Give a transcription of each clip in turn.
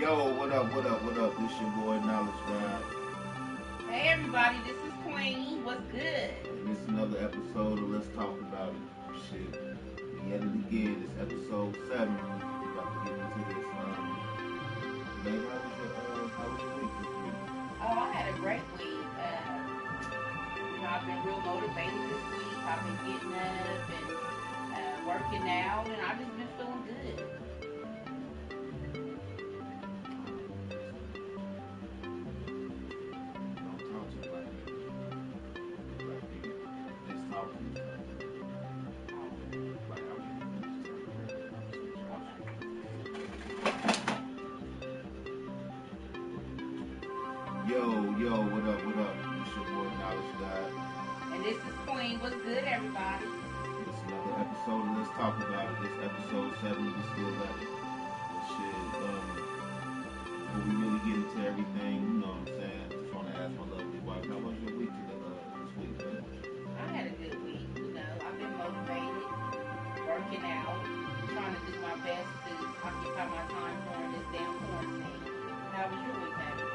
Yo, what up? This your boy Knowledge God. Hey everybody, this is Queen. What's good? And this is another episode of Let's Talk About It. Shit. We at it again. It's episode 7. We about to get into this. Babe, how was your week this week? Oh, I had a great week. I've been real motivated this week. I've been getting up and working out, and I've just been feeling good. Don't talk to black people. Black people. Let's talk to each other. Like how we Yo, what up? It's your boy Knowledge God. And this is Queen. What's good, everybody? It's another episode of Let's Talk About It. This episode 7, we still at it. Shit, before we really get into everything, you know what I'm saying? I just want to ask my lovely wife, how was your week this week, man? I had a good week. I've been motivated, working out, trying to do my best to occupy my time during this damn quarantine. How was your week, Abby?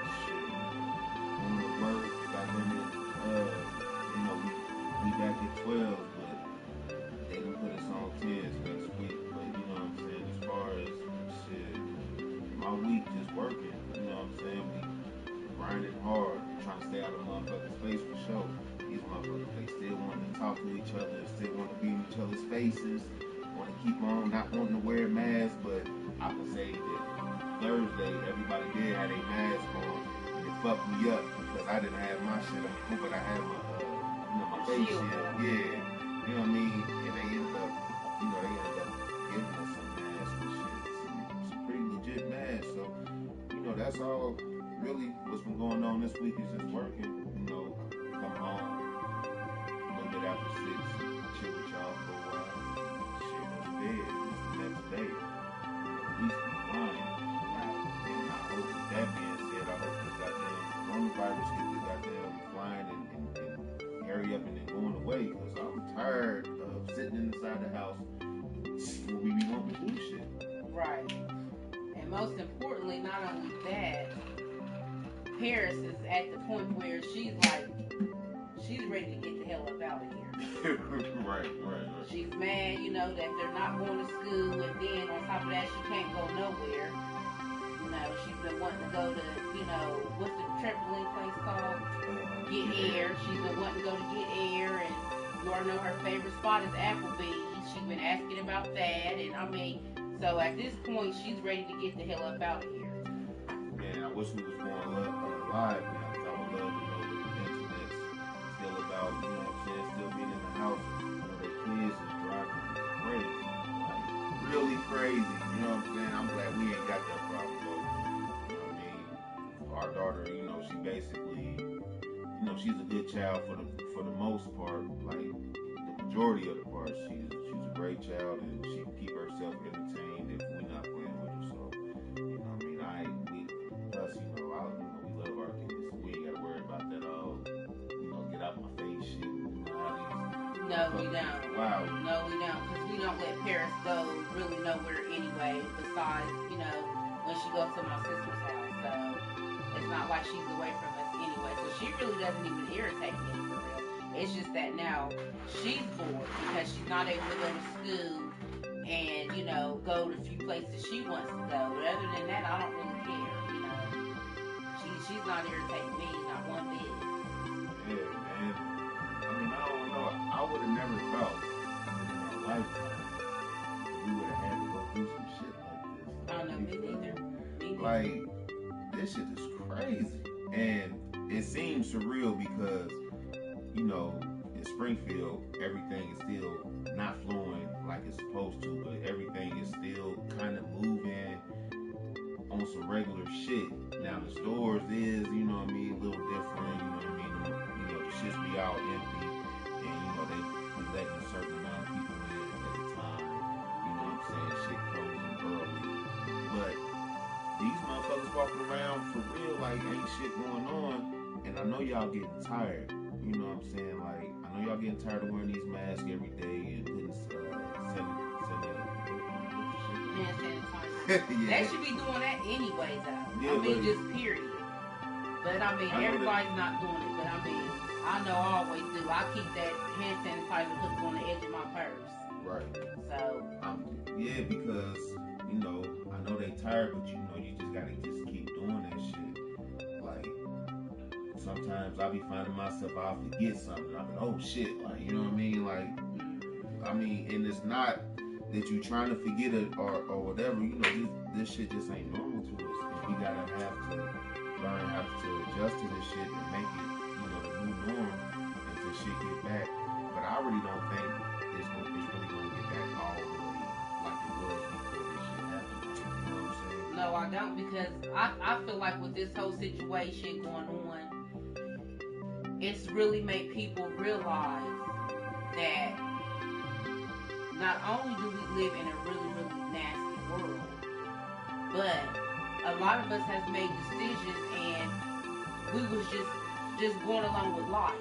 On the work, got them at, we back at 12, but they done put us on 10s next week. But you know what I'm saying? As far as shit, my week just working. You know what I'm saying? We grinding hard, trying to stay out of motherfuckers' face for sure. These motherfuckers, they still want to talk to each other, still want to be in each other's faces, want to keep on not wanting to wear masks. But I can say that Thursday, everybody did have a mask on, and it fucked me up because I didn't have my shit on, but I had my face shield. Yeah, you know what I mean? And they ended up giving us some masks and shit, some pretty legit masks. So, that's all really what's been going on this week is just working. Come home a little bit after 6, chill with y'all for a while. Shit, go to bed. It's the next day. At least be fine. And I hope, with that being said, I hope this goddamn coronavirus get the goddamn flying and hurry up and then going away. Because I'm tired of sitting inside the house when we be wanting to do shit. Right. And most importantly, not only that, Paris is at the point where she's ready to get the hell up out of here. Right. She's mad, that they're not going to school, and then on top of that, she can't go nowhere. She's been wanting to go to, what's the trampoline place called? Get Air. She's been wanting to go to Get Air, and you already know her favorite spot is Applebee's. She's been asking about that, and so at this point, she's ready to get the hell up out of here. Man, I wish we was going live now, because I would love to know what the internet's still about, you know what I'm saying, still being in the house, their kids is driving me crazy, like, really crazy, you know what I'm saying? I'm glad we ain't got that problem, though, you know what I mean? Our daughter, she basically, she's a good child for the most part, like, the majority of the part, she's a great child, and she can keep herself entertained if we're not playing with her, so, you know what I mean? We love our kids, so we ain't gotta worry about that all, get out my face shit, how these. No, we don't. Wow. No, we don't, because we don't let Paris go really nowhere anyway, besides, when she goes to my sister's house, so it's not like she's away from us anyway, so she really doesn't even irritate me for real. It's just that now she's bored because she's not able to go to school and, go to a few places she wants to go. But other than that, I don't really care, She's not irritating me, not one bit. Yeah, man. I don't know. I would have never thought in our lifetime we would have had to go through some shit like this. I don't know, me neither. Like, this shit is crazy. And it seems surreal because, in Springfield, everything is still not flowing like it's supposed to, but everything is still kind of moving on some regular shit. Now the stores is, a little different, the shits be all empty, and they be letting a certain amount of people in at a time, shit closing early. But these motherfuckers walking around for real like ain't shit going on, and I know y'all getting tired, like, I know y'all getting tired of wearing these masks every day and putting hand sanitizer. They should be doing that anyway, though. Yeah, just period. But everybody's not doing it. But I know I always do. I keep that hand sanitizer hooked on the edge of my purse. Right. So. Yeah, because I know they tired, but you just gotta just keep doing that shit. Like sometimes I be finding myself I'll forget something. I'm like, oh shit, like you know what I mean? Like and it's not that you trying to forget it or whatever. This shit just ain't normal to us, and we gotta have to learn how to adjust to this shit and make it the new norm until shit get back. But I really don't think it's really gonna get back all the way like it was before this shit happened. You know what I'm saying? No, I don't, because I feel like with this whole situation going on, it's really made people realize that not only do we live in a really, really nasty world, but a lot of us has made decisions and we was just going along with life.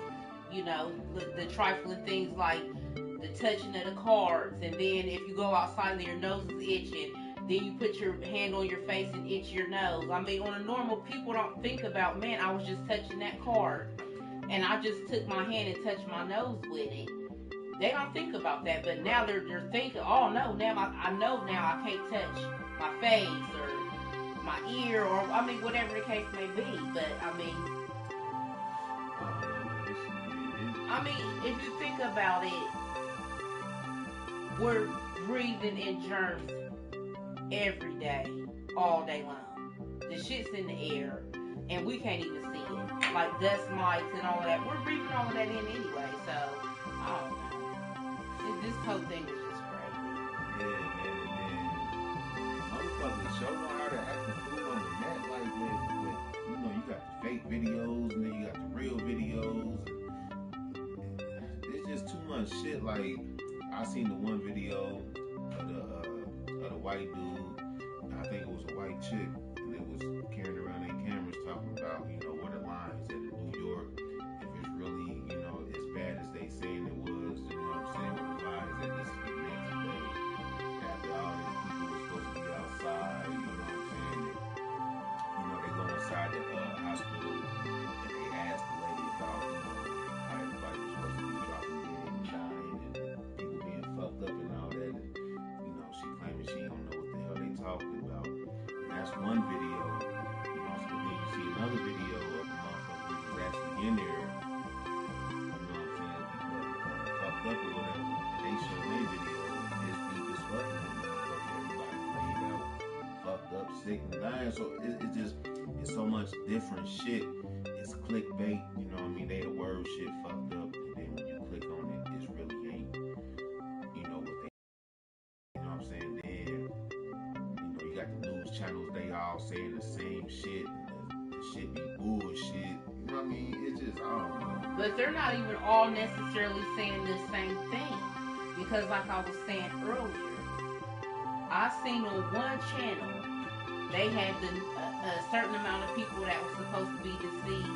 The trifling things like the touching of the cards, and then if you go outside and your nose is itching, then you put your hand on your face and itch your nose. On a normal, people don't think about, man, I was just touching that card and I just took my hand and touched my nose with it. They don't think about that, but now they're thinking, oh no, now I know now I can't touch my face or my ear or whatever the case may be. But if you think about it, we're breathing in germs every day, all day long. The shit's in the air, and we can't even see it. Like dust mites and all of that. We're breathing all of that in anyway, so I don't know. This whole thing is just crazy. Yeah, man. Motherfuckers show know how to act the fool on the net, like with you got the fake videos and then you got the real videos. It's just too much shit. Like I seen the one video of the white dude. I think it was a white chick, and it was carrying around their cameras talking about what the lines at New York, if it's really as bad as they saying it was. You know what I'm saying? With the lines that this is the next day after all these people were supposed to be outside. You know what I'm saying? And, they go inside the hospital and they ask the lady about how everybody was supposed to be dropping dead and dying and people being fucked up and all that. And she claiming she don't know what the hell they talking about. And that's one video. So then you see another video of the motherfucker who was actually in there. You know what I'm saying? Because fucked up or whatever. And they show their video. It's deep as fuck. Everybody laid out, fucked up, sick and dying. So it's so much different shit. It's clickbait. You know what I mean? They the word shit fucked up. And then when you click on it, it's really ain't. What they. You know what I'm saying? Then you got the news channels. They all saying the same shit. The shit be bullshit. You know what I mean? It's just I don't know. But they're not even all necessarily saying the same thing, because like I was saying earlier, I seen on one channel they had a certain amount of people that were supposed to be deceased,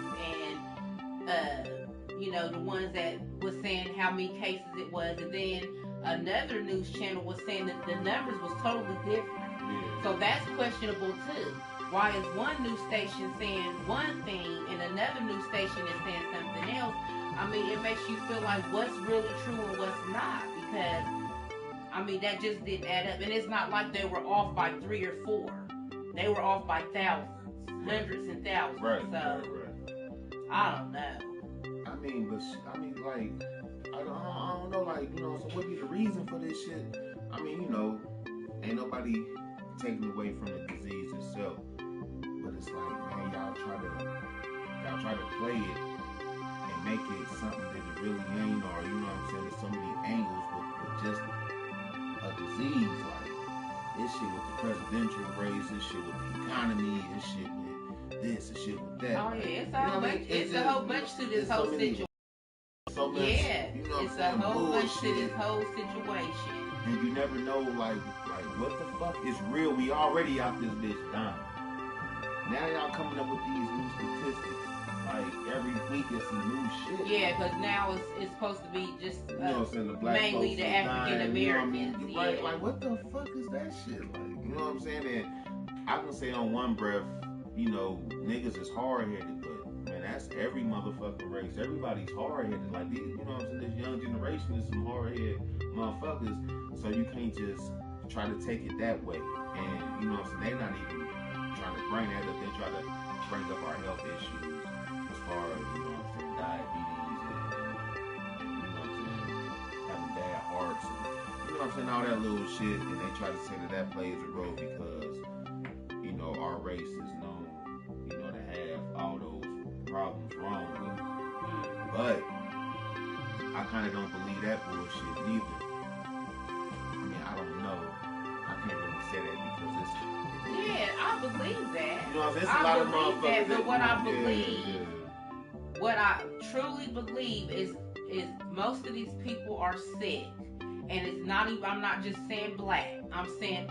and the ones that was saying how many cases it was, and then another news channel was saying that the numbers was totally different. Yeah. So that's questionable too. Why is one news station saying one thing and another news station is saying something else? It makes you feel like what's really true and what's not, because that just didn't add up. And it's not like they were off by 3 or 4. They were off by thousands, hundreds and thousands. Right. I don't know. I don't know, so what be the reason for this shit? Ain't nobody taking away from the disease itself. But it's like, man, y'all try to play it and make it something that it really ain't, or there's so many angles with just a disease. Like this shit with the presidential race, this shit with the economy, this shit with this, this shit with that. Oh yeah, it's a whole bunch. It's a whole bunch to this whole situation. So much, it's a whole bunch to this whole situation. And you never know, like what the fuck is real? We already out this bitch dying. Now y'all coming up with these new statistics. like every week it's some new shit. Yeah, because now it's supposed to be just you know what I'm saying, the black mainly folks the is African dying, Americans. You know what I mean? Right? Like what the fuck is that shit like? You know what I'm saying? And I can say on one breath, you know, niggas is hard headed, but man, that's every motherfucking race. Everybody's hard headed. Like these, you know what I'm saying? This young generation is some hard headed motherfuckers. So you can't just try to take it that way. And you know what I'm saying? They're not even trying to bring that up. They try to bring up our health issues as far as, you know what I'm saying, diabetes and you know what I'm saying, having bad hearts and you know what I'm saying, all that little shit. And they try to say that plays a role because, you know, our race is known, you know, to have all those problems wrong with it. But I kind of don't believe that bullshit neither. I mean, I don't know. I can't really say that because it's. Yeah, I believe that. You know, there's a lot of motherfuckers. But what I believe, what I truly believe is most of these people are sick, and it's not even. I'm not just saying black. I'm saying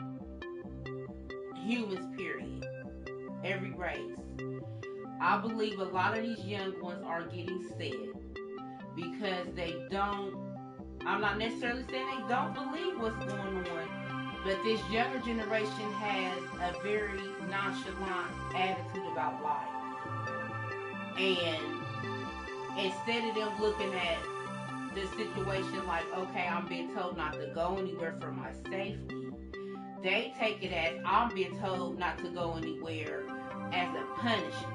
humans. Period. Every race. I believe a lot of these young ones are getting sick because they don't. I'm not necessarily saying they don't believe what's going on, but this younger generation has a very nonchalant attitude about life. And instead of them looking at the situation like, okay, I'm being told not to go anywhere for my safety, they take it as I'm being told not to go anywhere as a punishment.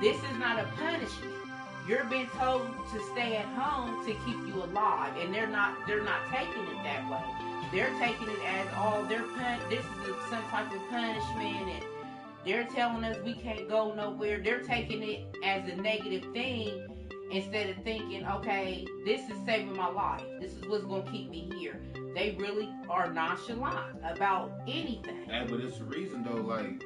This is not a punishment. You're being told to stay at home to keep you alive, and they're not taking it that way. They're taking it as this is some type of punishment, and they're telling us we can't go nowhere. They're taking it as a negative thing instead of thinking, okay, this is saving my life. This is what's gonna keep me here. They really are nonchalant about anything. Yeah, but it's the reason though, like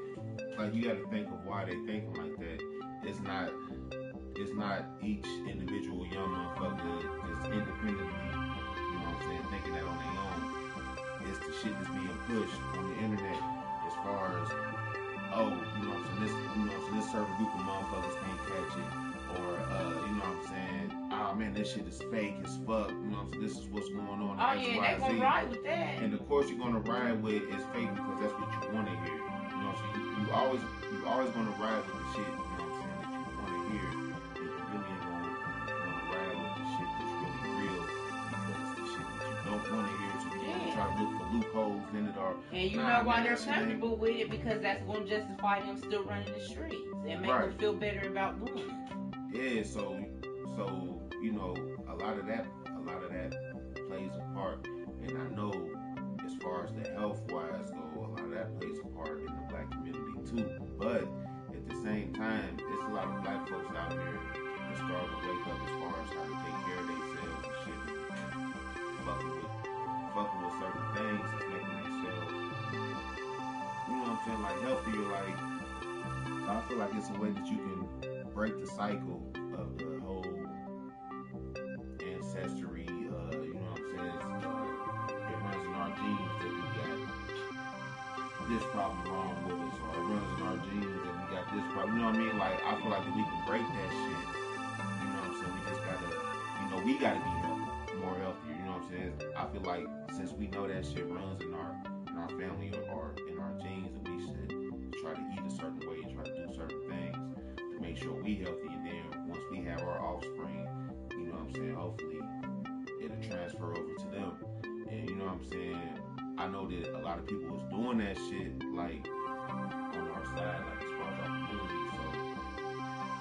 you got to think of why they thinking like that. It's not each individual young motherfucker just independently, you know what I'm saying, thinking that on their own. It's the shit that's being pushed on the internet as far as, oh, you know what I'm saying, this certain group of motherfuckers can't catch it, or you know what I'm saying, oh man, this shit is fake as fuck, you know what I'm saying, this is what's going on. Oh yeah, they gonna ride with that. And of course you're gonna ride with it's fake because that's what you want to hear. You know what I'm saying? You always gonna ride with the shit, you know what I'm saying, that you want to hear. You really ain't gonna ride with the shit that's really real because it's the shit that you don't want to hear. So you're gonna try to look for loopholes in it, or and you know why they're comfortable with it, because that's gonna justify them still running the streets and make them feel better about doing it. Yeah, so you know, a lot of that plays a part, and I know as far as the health wise go, a lot of that plays a part in the black community too. But at the same time, there's a lot of black folks out here that start to wake up as far as how to take care of themselves and shit, and fucking with certain things that's making themselves, you know what I'm saying, like healthier. Like I feel like it's a way that you can break the cycle of the whole ancestry. You know what I'm saying? It runs in our genes that we got this problem wrong with us, or it runs in our genes that we got this problem. You know what I mean? Like I feel like that we can break that shit. You know what I'm saying? We just gotta, you know, we gotta be more healthier. You know what I'm saying? I feel like since we know that shit runs in our family or in our genes, that we should try to eat a certain way and try to do certain things to make sure we healthy. And then once we have our offspring, you know what I'm saying, hopefully it'll transfer over to them. And you know what I'm saying, I know that a lot of people was doing that shit like on our side, like as far as our community, so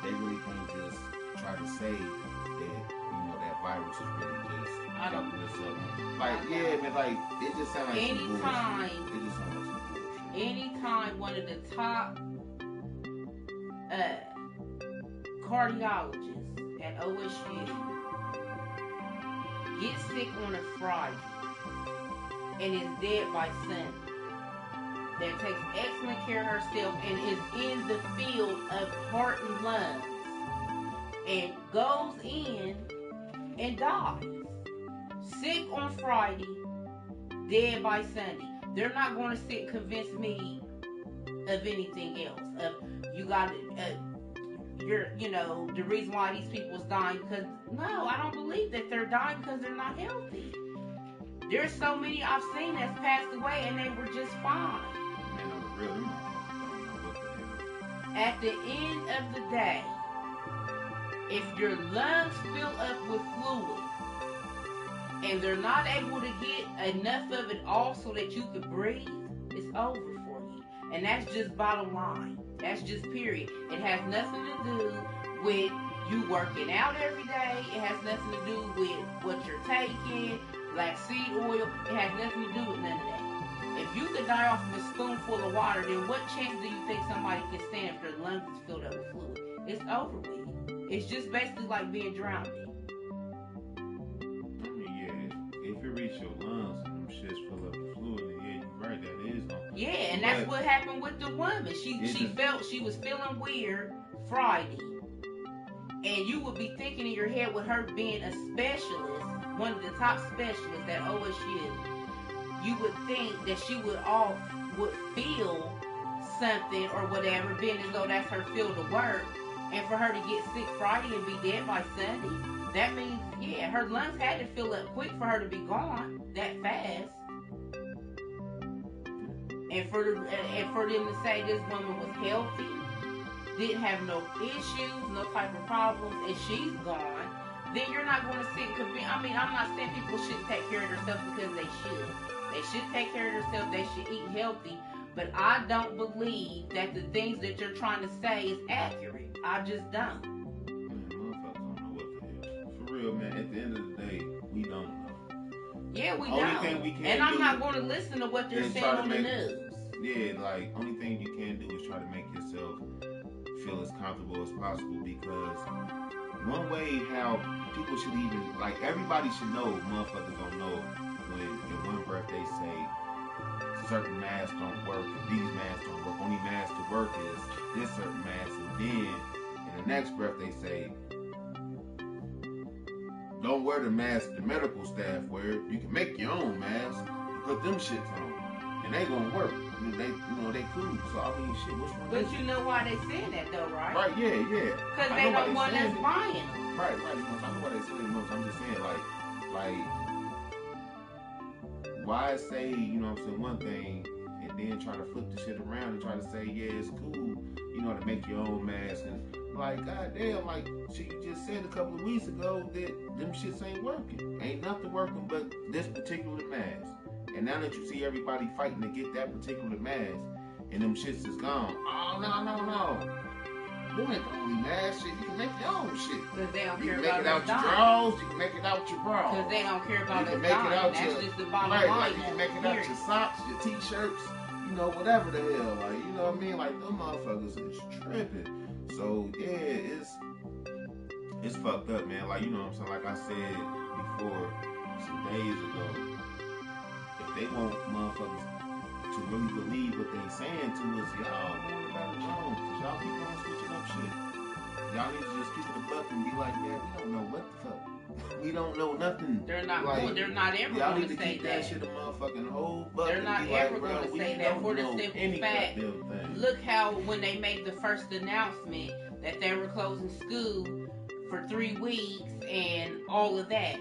they really can't just try to say that, you know, that virus is really just fucking us up. Like, yeah, man, like it just sounds like some bullshit. It just sounds like some bullshit. Anytime one of the top cardiologists at OSU gets sick on a Friday and is dead by Sunday, that takes excellent care of herself and is in the field of heart and lungs, and goes in and dies. Sick on Friday, dead by Sunday. They're not going to sit and convince me of anything else. Of you got the reason why these people is dying, because no, I don't believe that they're dying because they're not healthy. There's so many I've seen that's passed away and they were just fine. Man, on the real, them motherfuckers don't know what the hell. At the end of the day, if your lungs fill up with fluid and they're not able to get enough of it all so that you can breathe, it's over for you. And that's just bottom line. That's just period. It has nothing to do with you working out every day. It has nothing to do with what you're taking, like seed oil. It has nothing to do with none of that. If you could die off of a spoonful of water, then what chance do you think somebody can stand if their lungs is filled up with fluid? It's over with. It's just basically like being drowned. I mean, yeah, if it reach your lungs and them shits fill up with fluid, then yeah, you're right, that is on. Yeah, and that's what happened with the woman. She was feeling weird Friday. And you would be thinking in your head with her being a specialist, one of the top specialists at OSU, you would think that she would feel something or whatever, being as though that's her field of work. And for her to get sick Friday and be dead by Sunday, that means, yeah, her lungs had to fill up quick for her to be gone that fast. And for them to say this woman was healthy, didn't have no issues, no type of problems, and she's gone, then you're not going to sit and convince. I mean, I'm not saying people shouldn't take care of themselves because they should. They should take care of themselves. They should eat healthy. But I don't believe that the things that you're trying to say is accurate. I just don't. Man, motherfuckers don't know what the hell. For real, man, at the end of the day, we don't know. Yeah, we only don't. Thing we can and do I'm not going to listen to what they're saying on the news. Yeah, like, only thing you can do is try to make yourself feel as comfortable as possible, because one way how people should even, like, everybody should know, motherfuckers don't know when in one breath they say certain masks don't work and these masks don't work, only mask to work is this certain mask, and then in the next breath they say don't wear the mask the medical staff wear, you can make your own mask and put them shits on and they gonna work. They cool. So I mean, shit. Which one? But you know why they saying that though, right? Right. Yeah. Because they don't want us buying them. Right. I know why they saying those. I'm just saying, like, why say, what I'm saying, one thing and then try to flip the shit around and try to say, yeah, it's cool, to make your own mask, and like, goddamn, like shit you just said a couple of weeks ago that them shits ain't working. Ain't nothing working but this particular mask. And now that you see everybody fighting to get that particular mask, and them shits is gone. Oh, no. Them ain't the only mask shit. You can make your own shit. Because they don't you care can make about it out your drawers. You can make it out your bras. Because they don't care about you us can make it out That's your, just the bottom right, line. like you can make it out your socks, your t-shirts, whatever the hell. Like, you know what I mean? Like, them motherfuckers is tripping. So, yeah, it's fucked up, man. Like, you know what I'm saying? Like I said before, some days ago, if they want motherfuckers to really believe what they saying to us, y'all going about it wrong. Because y'all keep on switching up shit. Y'all need to just keep it a buck and be like, man, we don't know what the fuck. We don't know nothing. They're not like, going. They're not ever y'all going need to say keep that shit a motherfucking whole buck. They're not ever going to say that for the simple fact. Look how when they made the first announcement that they were closing school for 3 weeks and all of that.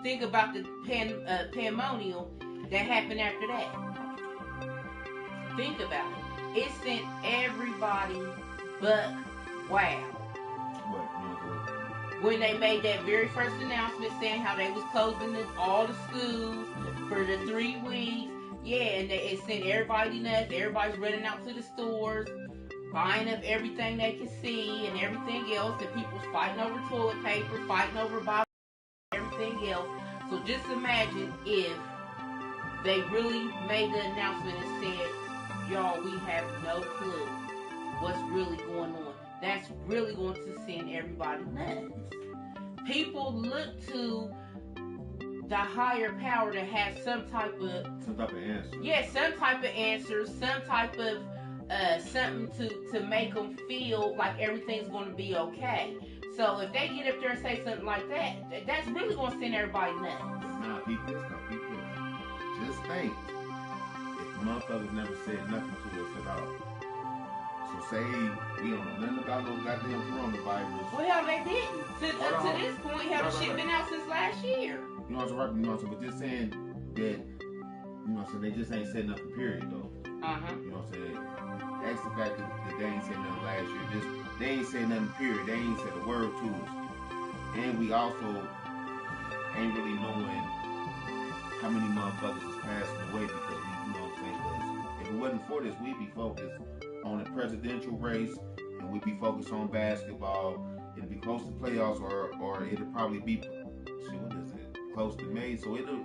Think about the pandemonium that happened after that. Think about it. It sent everybody buck wild. When they made that very first announcement saying how they was closing all the schools for the 3 weeks. Yeah, and it sent everybody nuts. Everybody's running out to the stores, buying up everything they can see and everything else. And people's fighting over toilet paper, fighting over bottles, everything else. So just imagine if they really made the announcement and said, y'all, we have no clue what's really going on. That's really going to send everybody nuts. People look to the higher power to have some type of answer. Yeah, some type of answer, some type of something to make them feel like everything's going to be okay. So if they get up there and say something like that, that's really going to send everybody nuts. Nah, peep this. Just think, if motherfuckers never said nothing to us at all, So say we don't know nothing about no goddamn coronavirus. Well, hell, they didn't. Up to this point, hell, the shit been out since last year. You know what I'm saying? But just saying that, you know what I'm saying, they just ain't setting up a period, though. Uh-huh. You know what I'm saying? That's the fact that they ain't said nothing last year. Just, they ain't said nothing, period. They ain't said a word to us. And we also ain't really knowing how many motherfuckers is passing away because we, you know what I'm saying? Because if it wasn't for this, we'd be focused on the presidential race, and we'd be focused on basketball. It'd be close to playoffs, or it'd probably be, shit, what is it? Close to May. So it'll,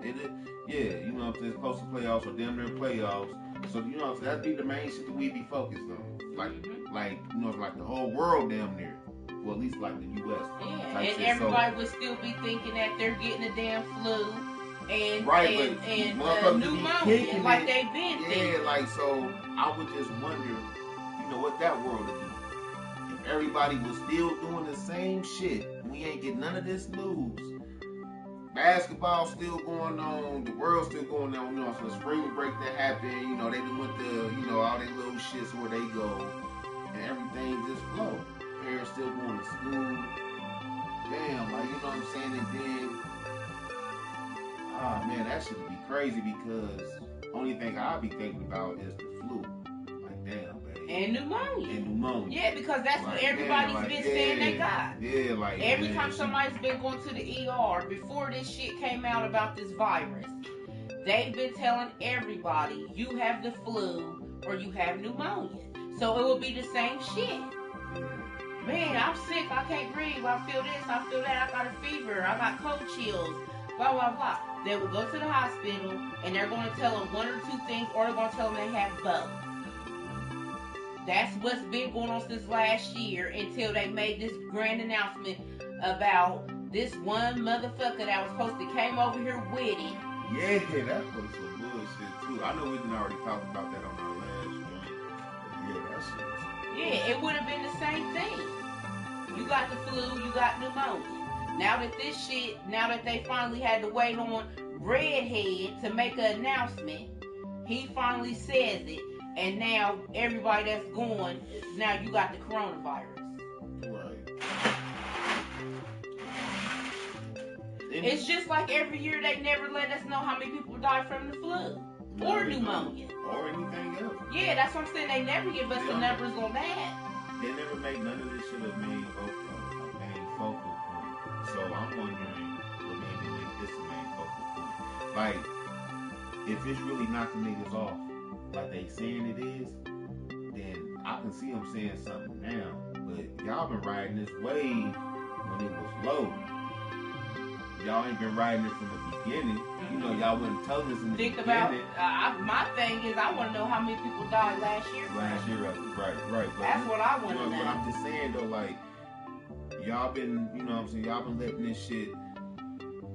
yeah, you know what I'm saying? It's close to playoffs or damn near playoffs. So you know, that'd be the main shit that we'd be focused on. Like you know, like the whole world damn near. Well, at least like the U.S. Yeah, and shit. Everybody would still be thinking that they're getting a damn flu and pneumonia, like they've been thinking. Yeah, like, so I would just wonder, you know, what that world would be. If everybody was still doing the same shit, we ain't get none of this news. Basketball still going on, the world still going on, you know, so the spring break that happened, you know, they done went to, you know, all they little shits where they go, and everything just flow. Parents still going to school. Damn, like, you know what I'm saying? And then, man, that should be crazy because only thing I'll be thinking about is the flu. Like, damn, baby. And pneumonia. Yeah, because that's like, what everybody's been saying they got. Yeah, like, every time somebody's been going to the ER before this shit came out about this virus, they've been telling everybody you have the flu or you have pneumonia. So it will be the same shit. Man, I'm sick. I can't breathe. I feel this. I feel that. I got a fever. I got cold chills. Blah, blah, blah. They will go to the hospital, and they're going to tell them one or two things, or they're going to tell them they have both. That's what's been going on since last year until they made this grand announcement about this one motherfucker that was supposed to came over here with it. Yeah, that was some bullshit, too. I know we didn't already talk about that on our last joint. But yeah, that shit was... Yeah, it would have been the same thing. You got the flu, you got pneumonia. Now that they finally had to wait on Redhead to make an announcement, he finally says it, and now everybody that's going, now you got the coronavirus. Right. It's just like every year they never let us know how many people die from the flu or pneumonia. Or anything else. Yeah, that's what I'm saying. They never give us the numbers on that. They never make none of this shit a main focal point. So I'm wondering what maybe make this a main focal point. Like, if it's really knocking niggas off, like they saying it is, then I can see them saying something now. But y'all been riding this wave when it was low. Y'all ain't been riding it from the beginning. You know, y'all wouldn't tell us in the beginning. My thing is, I want to know how many people died last year. Right. But that's what I want to know. But I'm just saying, though, like, y'all been, you know what I'm saying, y'all been letting this shit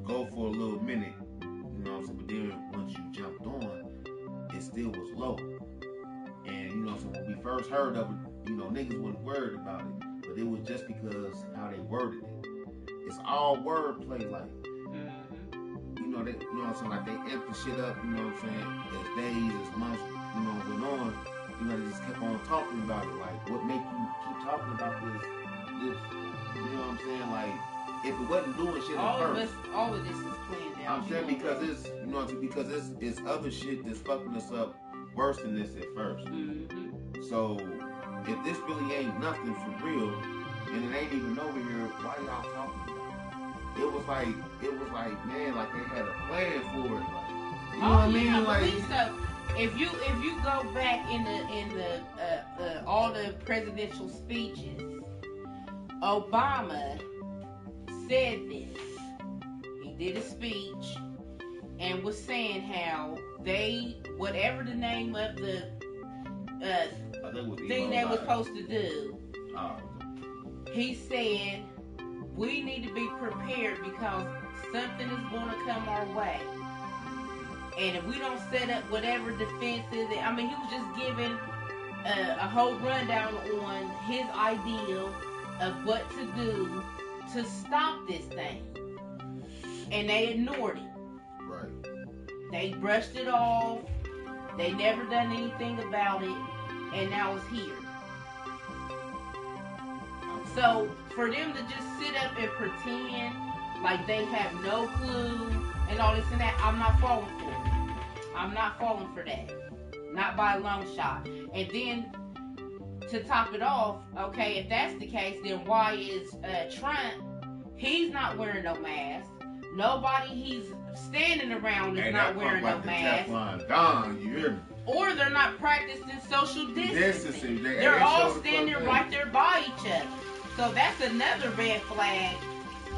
go for a little minute. You know what I'm saying? But then once you jumped on, it still was low. And, you know what I'm saying, when we first heard of it, you know, niggas wasn't worried about it. But it was just because how they worded it. It's all wordplay, like, you know, you know what I'm saying, like, they amped the shit up, you know what I'm saying, as days, as months, you know, went on, you know, they just kept on talking about it, like, what make you keep talking about this, you know what I'm saying, like, if it wasn't doing shit at first. All of this is planned out. I'm saying because it's, you know, because it's other shit that's fucking us up worse than this at first. So, if this really ain't nothing for real, and it ain't even over here, why y'all talking about it? It was like, man, like they had a plan for it. Like, you know what I mean? Like, so. If you go back in the all the presidential speeches, Obama said this. He did a speech and was saying how whatever the name of the thing they were supposed to do, he said, we need to be prepared because something is going to come our way. And if we don't set up whatever defenses, I mean, he was just giving a whole rundown on his idea of what to do to stop this thing. And they ignored it. right. They brushed it off. They never done anything about it. And now it's here. So for them to just sit up and pretend like they have no clue and all this and that, I'm not falling for it. I'm not falling for that. Not by a long shot. And then to top it off, okay, if that's the case, then why is Trump? He's not wearing no mask. Nobody he's standing around is not wearing no mask. Gone, you hear me? Or they're not practicing social distancing. They're They're all standing right there by each other. So that's another red flag.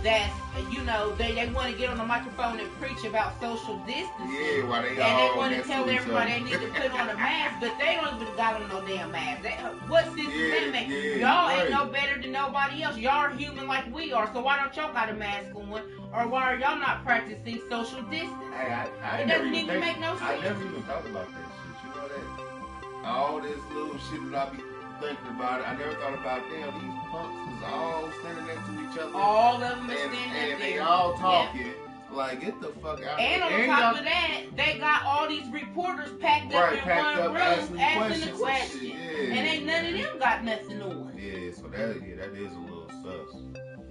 That's, you know, they want to get on the microphone and preach about social distancing. Yeah, while they and all they want to tell everybody they need to put on a mask, but they don't even got on no damn mask. What sense does that make? Y'all ain't no better than nobody else. Y'all are human like we are, so why don't y'all got a mask on? Or why are y'all not practicing social distancing? It doesn't even make no sense. I never even thought about that shit. You know that? All this little shit that I be thinking about it, I never thought about, damn, these punks is all standing next to each other. All of them are standing there. And they all talking. Yep. Like, get the fuck out of here. And on top of that, they got all these reporters packed up in one room asking the question. Yeah. And ain't none of them got nothing on. Yeah, so that is a little sus.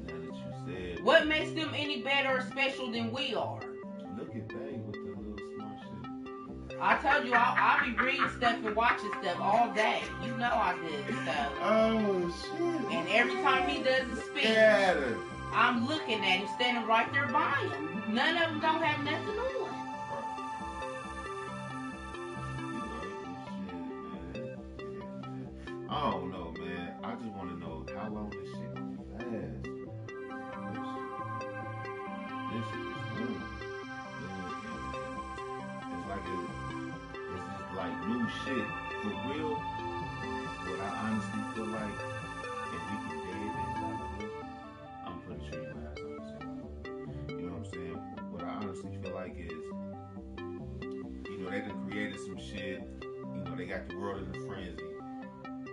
Now that you said. What makes them any better or special than we are? Look at they with the little smart shit. I told you, I'll be reading stuff and watching stuff all day. You know I do. So. Oh, shit. And every time he does a speech, I'm looking at him, standing right there by him. None of them don't have nothing on. I don't know, man. I just want to know how long this shit gonna last. This shit is new. It's like it's just like new shit. For real, what I honestly feel like, if we can get things like this, I'm pretty sure you're gonna have something to say. You know what I'm saying? What I honestly feel like is, you know, they done created some shit. You know, they got the world in a frenzy.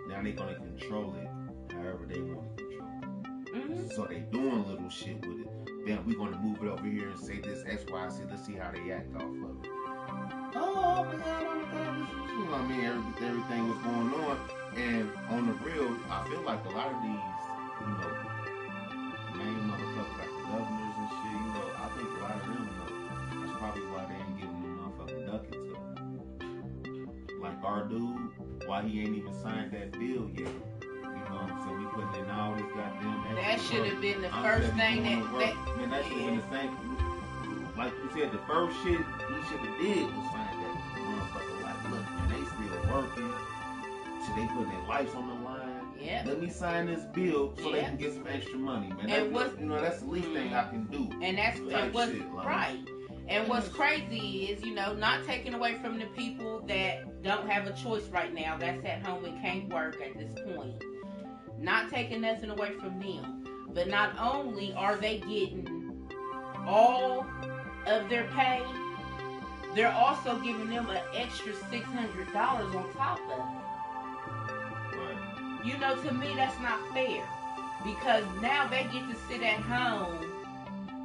Now they gonna control it however they want to control it. Mm-hmm. So they doing little shit with it. Then we gonna move it over here and say this X, Y, Z. Let's see how they act off of it. Oh my God, you know what I mean? Everything was going on, and on the real, I feel like a lot of these, you know, main motherfuckers like the governors and shit. You know, I think a lot of them know. That's probably why they ain't giving them motherfucking ducats up. Like our dude. Why he ain't even signed that bill yet? You know what I'm saying? We putting in all this goddamn. That should have been the first thing that man, that should have been the same. Like you said, the first shit he should have did was sign that motherfucker. Like, look, man, they still working. So they putting their lives on the line. Yeah. Let me sign this bill so they can get some extra money, man. That's the least thing I can do. And that's what's right. And what's crazy is, you know, not taking away from the people that don't have a choice right now, that's at home and can't work at this point. Not taking nothing away from them. But not only are they getting all of their pay, they're also giving them an extra $600 on top of it. Right. You know, to me, that's not fair. Because now they get to sit at home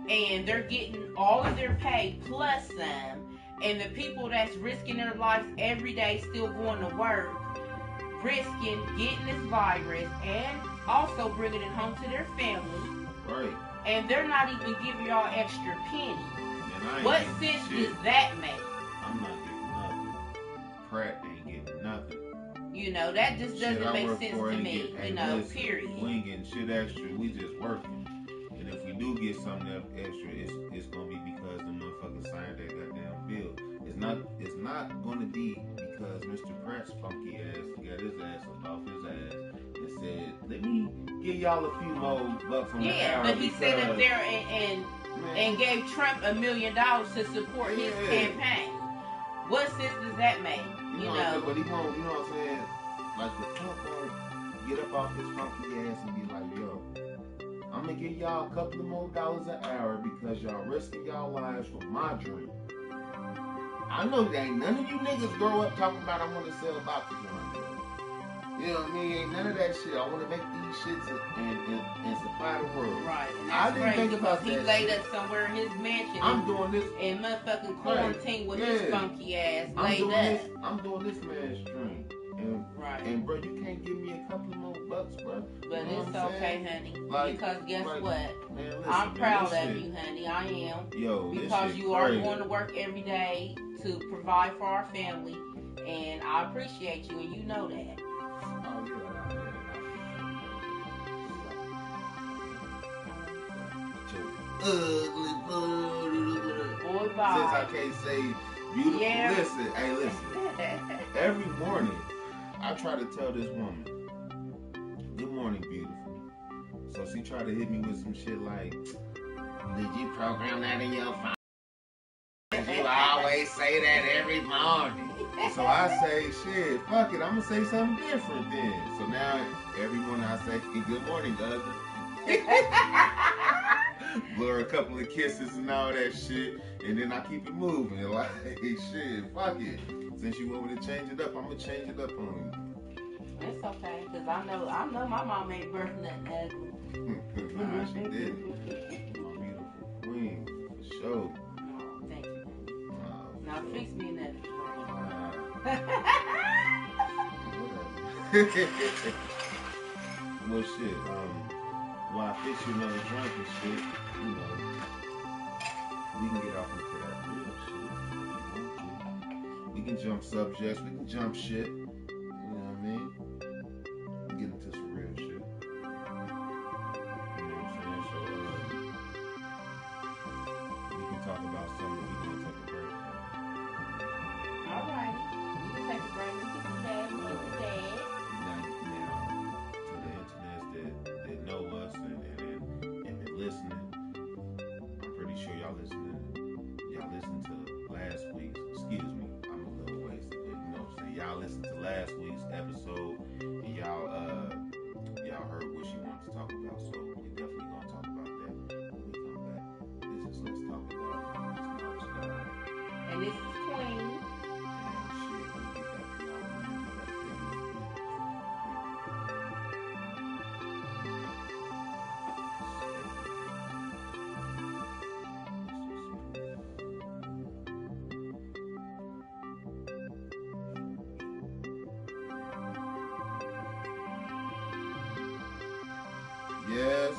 and they're getting all of their pay plus some, and the people that's risking their lives every day still going to work, risking getting this virus and also bringing it home to their family. Right. And they're not even giving y'all extra penny. What sense does that make? I'm not getting nothing. Pratt ain't getting nothing. You know, that just doesn't make sense to me. You know, period. We ain't getting shit extra. We just working. If we do get something extra, it's gonna be because the motherfucker signed that goddamn bill. It's not gonna be because Mr. Pratt's funky ass got his ass up off his ass and said, "Let me give y'all a few more bucks on the hour." Yeah, but he sat up there and gave Trump $1 million to support his campaign. What sense does that make? You know, but he won't. You know what I'm saying? Like the Trump won't get up off his funky ass and be like, "Yo, I'm gonna give y'all a couple of more dollars an hour because y'all risking y'all lives for my dream." I know that ain't none of you niggas grow up talking about I want to sell boxes around here. You know what I mean? Ain't none of that shit. I want to make these shits and supply the world. Right. And I didn't think about that. He laid up somewhere in his mansion. I'm doing this in motherfucking quarantine with his funky ass laid up. I'm doing this man's dream. Right. And bro, you can't give me a couple more bucks, bro. But it's okay, honey. Like, because guess what? Man, listen, I'm proud of you, honey. I am. Yo, because you are going to work every day to provide for our family, and I appreciate you, and you know that. Oh yeah. Ugly boy, bye. Since I can't say beautiful, yeah. listen. Every morning, I try to tell this woman, "Good morning, beautiful." So she tried to hit me with some shit like, "Did you program that in your phone? You always say that every morning." So I say, "Shit, fuck it, I'm gonna say something different then." So now every morning I say, "Good morning, husband." Blow her a couple of kisses and all that shit, and then I keep it moving. Like, shit, fuck it. Since you want me to change it up, I'm gonna change it up on you. It's okay, cause I know my mom ain't birthed nothing ugly. Nah, she didn't. My beautiful queen, for sure. Oh, thank you. Now Sure. fix me another drink. Well, shit. While I fix you another drink and shit, you know, we can get off into that real shit if you want to. We can jump subjects, we can jump shit. You know what I mean? Get into some real shit. You know what I'm saying? So, we can talk about something. We gonna take a break. Alright, we can take a break. We can dad. Now, to the internets that know us and been listening, I'm pretty sure y'all listened to last week's. Excuse me, I'm a little wasted, but you know what I'm saying. Y'all listened to last week's episode, and y'all heard what she wanted to talk about. So we definitely gonna talk about that when we come back. This is Let's Talk About. And this is Queen. Yes.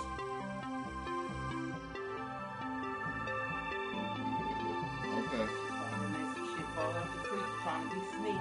Okay. Shit fall off the sleep, trying to be sneaky.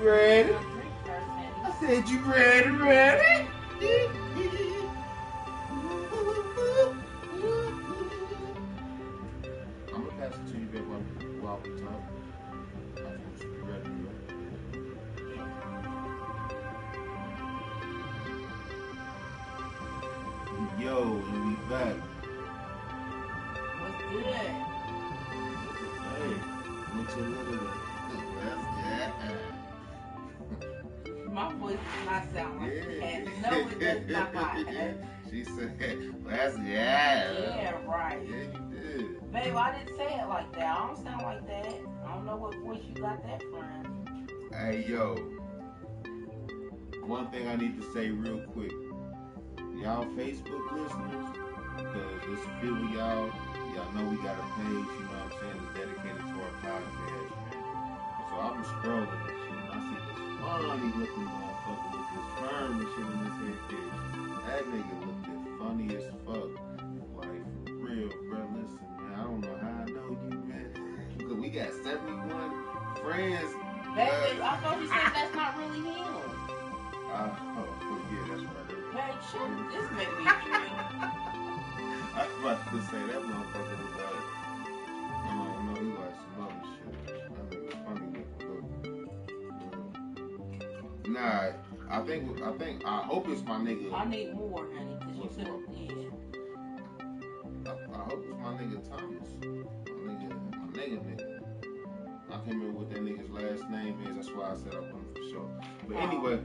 ready? I'll drink first, honey. I said you ready, ready? I'm gonna pass it to you, babe, while we talk. I just want you to be ready, Yo, and we back. What's good? Hey, what you little? That's My voice does not sound like that. No, it does not. She said, that's Yeah, right. Yeah, you did. Babe, I didn't say it like that. I don't sound like that. I don't know what voice you got that from. Hey, yo. One thing I need to say real quick. Y'all Facebook listeners, because there's a few of y'all know we got a page, you know what I'm saying, that's dedicated to our podcast, man. So I'm scrolling and shit, and I see this funny looking motherfucker with this perm and shit in his head. That nigga looked as funny as fuck. Like, for real, bro. Listen, man, I don't know how I know you, man. Because we got 71 friends. Baby, I thought you said that's not really him. Yeah, that's right. Babe, shut this make me drink. I was about to say that motherfucker was like, I don't know, he like some other shit. That nigga funny looking. Nah, I hope it's my nigga. I need more, honey, because you could have, I hope it's my nigga Thomas. My nigga. I can't remember what that nigga's last name is. That's why I said I wasn't for sure. But anyway,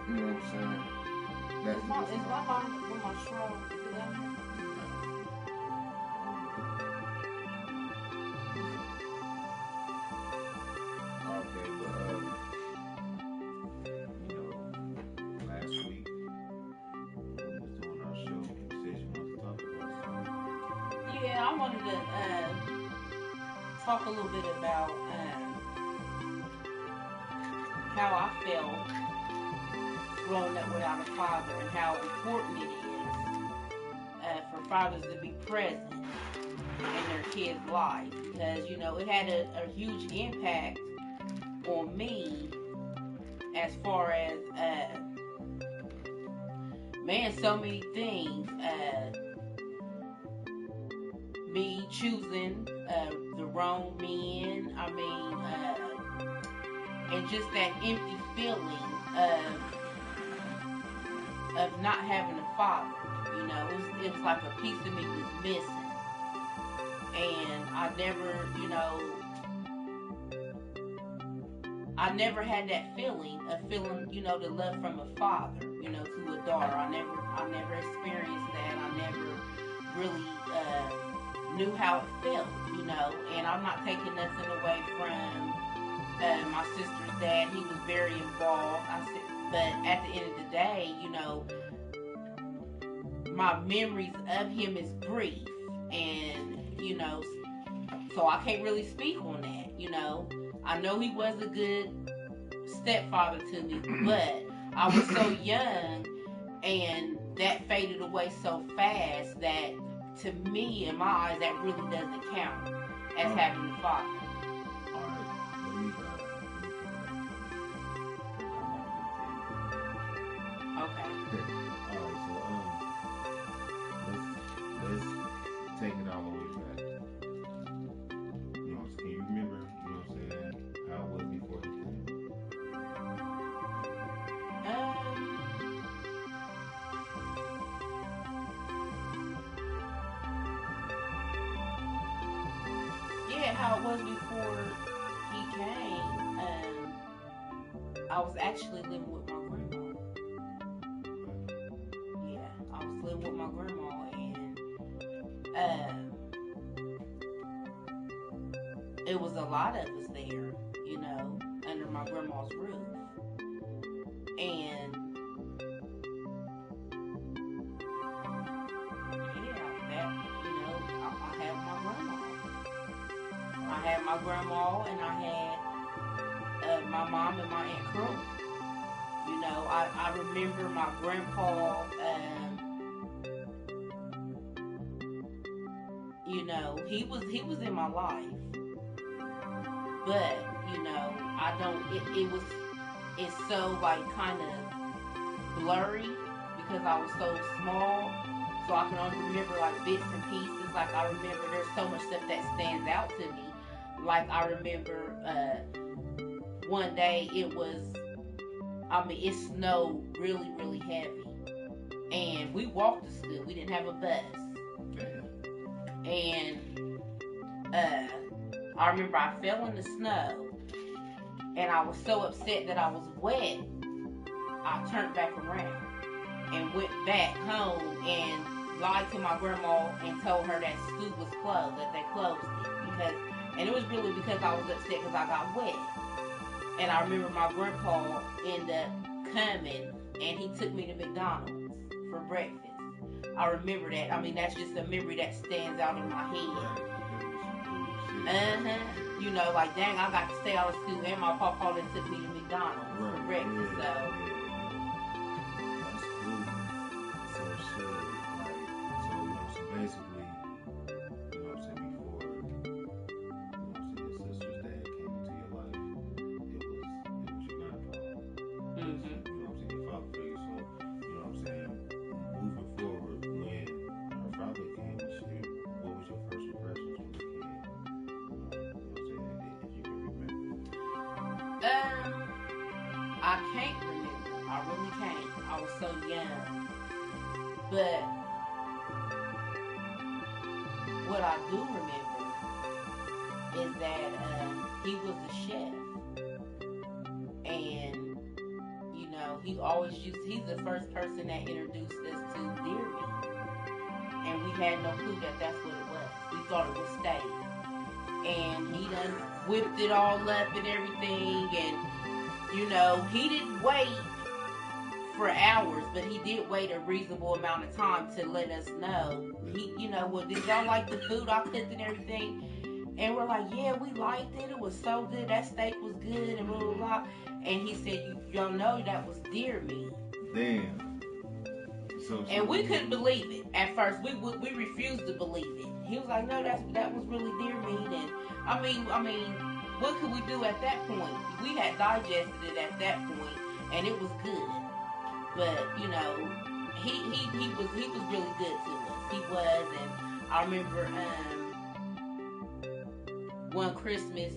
you know what I'm saying? That's it's not on with my straw. Is it down here? Okay, but last week when we was doing our show, you said you wanted to talk about something. Yeah, I wanted to talk a little bit about how I felt growing up without a father and how important it is for fathers to be present in their kids' life, because it had a huge impact on me as far as so many things, me choosing the wrong men, and just that empty feeling of not having a father. It was like a piece of me was missing, and I never had that feeling of feeling, the love from a father, to a daughter. I never experienced that. I never really knew how it felt, and I'm not taking nothing away from my sister's dad. He was very involved. But at the end of the day, my memories of him is brief, and so I can't really speak on that. I know he was a good stepfather to me, but I was so young, and that faded away so fast that, to me, in my eyes, that really doesn't count as having a father. Okay. Alright, so let's take it all the way back. Can you remember, how it was before he came? Yeah, how it was before he came. I was actually living with my grandma. Yeah, I was living with my grandma, and it was a lot of us there, under my grandma's roof. And I had my grandma, and I had my mom and my Aunt Cruz. I remember my grandpa, he was in my life. but I don't. It's so like kind of blurry because I was so small, so I can only remember like bits and pieces. Like I remember there's so much stuff that stands out to me. Like I remember one day it snowed really, really heavy. And we walked to school. We didn't have a bus. And I remember I fell in the snow. And I was so upset that I was wet. I turned back around and went back home and lied to my grandma and told her that school was closed, that they closed it. And it was really because I was upset because I got wet. And I remember my grandpa ended up coming and he took me to McDonald's for breakfast. I remember that. I mean, that's just a memory that stands out in my head. Like, dang, I got to stay out of school and my papa then took me to McDonald's for breakfast. So. That's cool. So basically, before, your sister's dad came into your life, it was your grandpa. Mm-hmm. Your father figure. So, moving forward, when her father came this year, what was your first impressions when he came? If you can remember. I can't remember. I really can't. I was so young. But what I do remember is that he was a chef. And, he's the first person that introduced us to deer meat. And we had no clue that that's what it was. We thought it was steak. And he done whipped it all up and everything. And, he didn't wait for hours, but he did wait a reasonable amount of time to let us know. He, well, did y'all like the food I cooked and everything? And we're like, yeah, we liked it. It was so good. That steak was good and blah, blah, blah. And he said, y'all know that was deer meat. Damn. And we couldn't believe it at first. We refused to believe it. He was like, no, that was really deer meat. And I mean, what could we do at that point? We had digested it at that point, and it was good. But he was really good to us. He was, and I remember one Christmas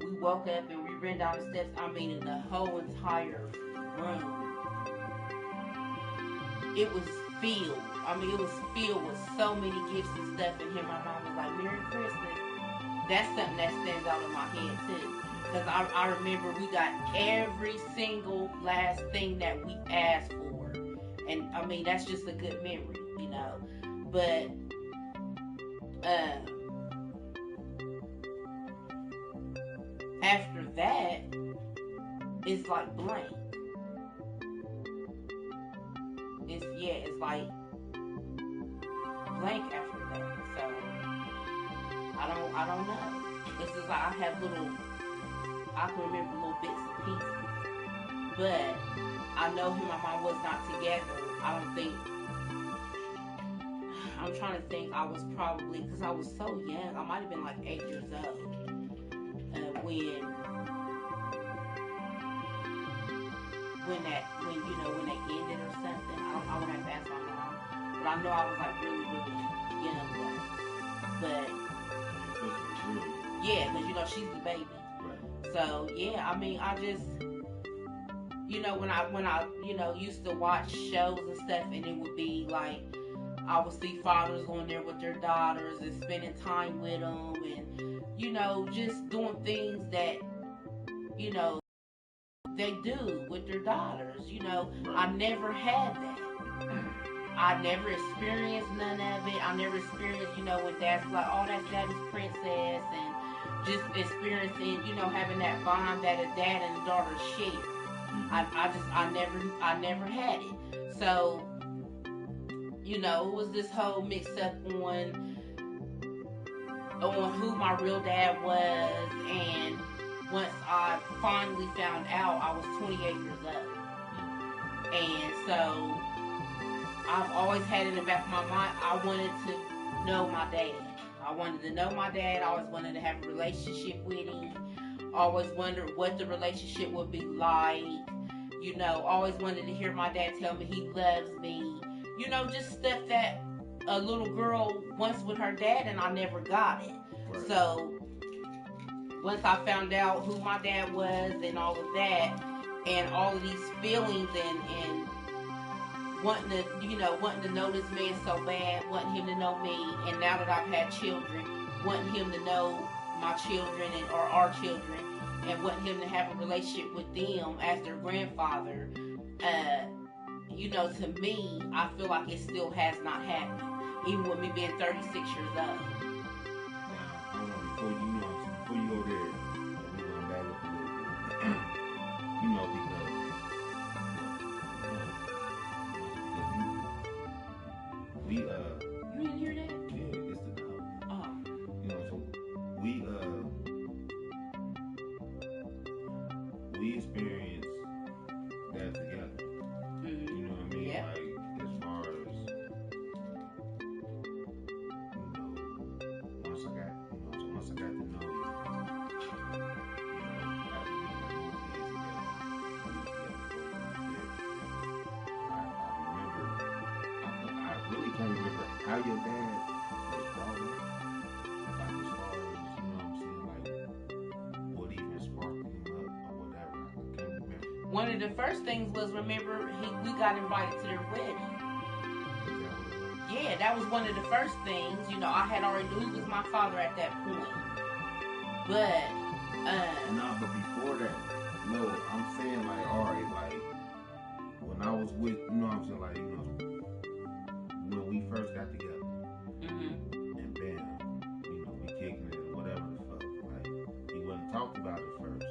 we woke up and we ran down the steps. I mean, in the whole entire room, it was filled. I mean, it was filled with so many gifts and stuff. And my mom was like, "Merry Christmas." That's something that stands out in my head too. Because I remember we got every single last thing that we asked for. And I mean, that's just a good memory, But after that, it's like blank. It's like blank after that. So I don't know. It's just like I can remember little bits and pieces. But I know him and my mom was not together. I'm trying to think. I was probably, because I was so young, I might have been like 8 years old when they ended or something. I would have to ask my mom, but I know I was like really, really young though. But yeah, because she's the baby. Right. So yeah, I mean, I just when I used to watch shows and stuff, and it would be like I would see fathers on there with their daughters and spending time with them, and just doing things that they do with their daughters. I never had that. I never experienced none of it. I never experienced, when dad's like, oh, that's daddy's princess, and just experiencing, having that bond that a dad and a daughter share. I never had it. So, it was this whole mix up on who my real dad was, and once I finally found out, I was 28 years old. And so I've always had in the back of my mind, I wanted to know my dad. I wanted to know my dad. I always wanted to have a relationship with him. Always wondered what the relationship would be like. Always wanted to hear my dad tell me he loves me. Just stuff that a little girl wants with her dad, and I never got it. Right. So once I found out who my dad was and all of that, and all of these feelings and wanting to know this man so bad, wanting him to know me, and now that I've had children, wanting him to know my children or our children, and wanting him to have a relationship with them as their grandfather, to me, I feel like it still has not happened, even with me being 36 years old. Now, hold on, before you go there, we're going back up a little bit. Because we You didn't hear that? yeah, it's the dog. Oh. So we experienced that together. Mm-hmm. You know what I mean? Yeah. Like, as far as, once I got to know you, after we moved in together, I really can't remember how your dad was brought up. Like, as far as, like, what even sparked him up or whatever. I can't remember. One of the first things was, remember, we got invited to their wedding. Is that what it was? Yeah, that was one of the first things. I had already knew he was my father at that point. But, No, but before that, no, I'm saying, like, alright, like, when I was with, like, when we first got together, and bam, we kicking it, or whatever the fuck, like, he wasn't talked about it first.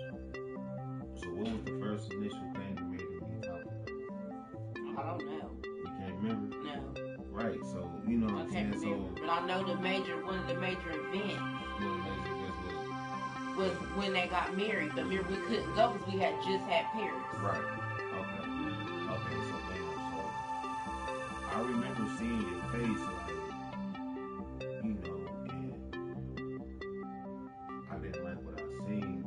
So what was the first initial thing that made him be talked about? I don't know. You can't remember? No. Right, so, you know what I'm saying? Remember. But I know one of the major events was when they got married. But remember, we couldn't go because we had just had Paris. Right. Okay, so bam, so I remember seeing your face, like, and I didn't like what I seen.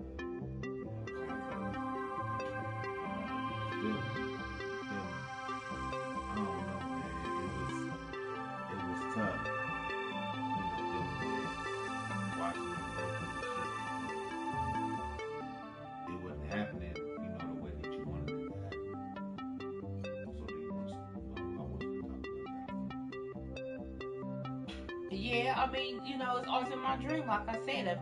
I don't know, man. It was tough. Watching you go through the shit. It wasn't happening, the way that you wanted it to happen. So I want you to talk about that. Yeah, I mean, it's always in my dream, like I said, of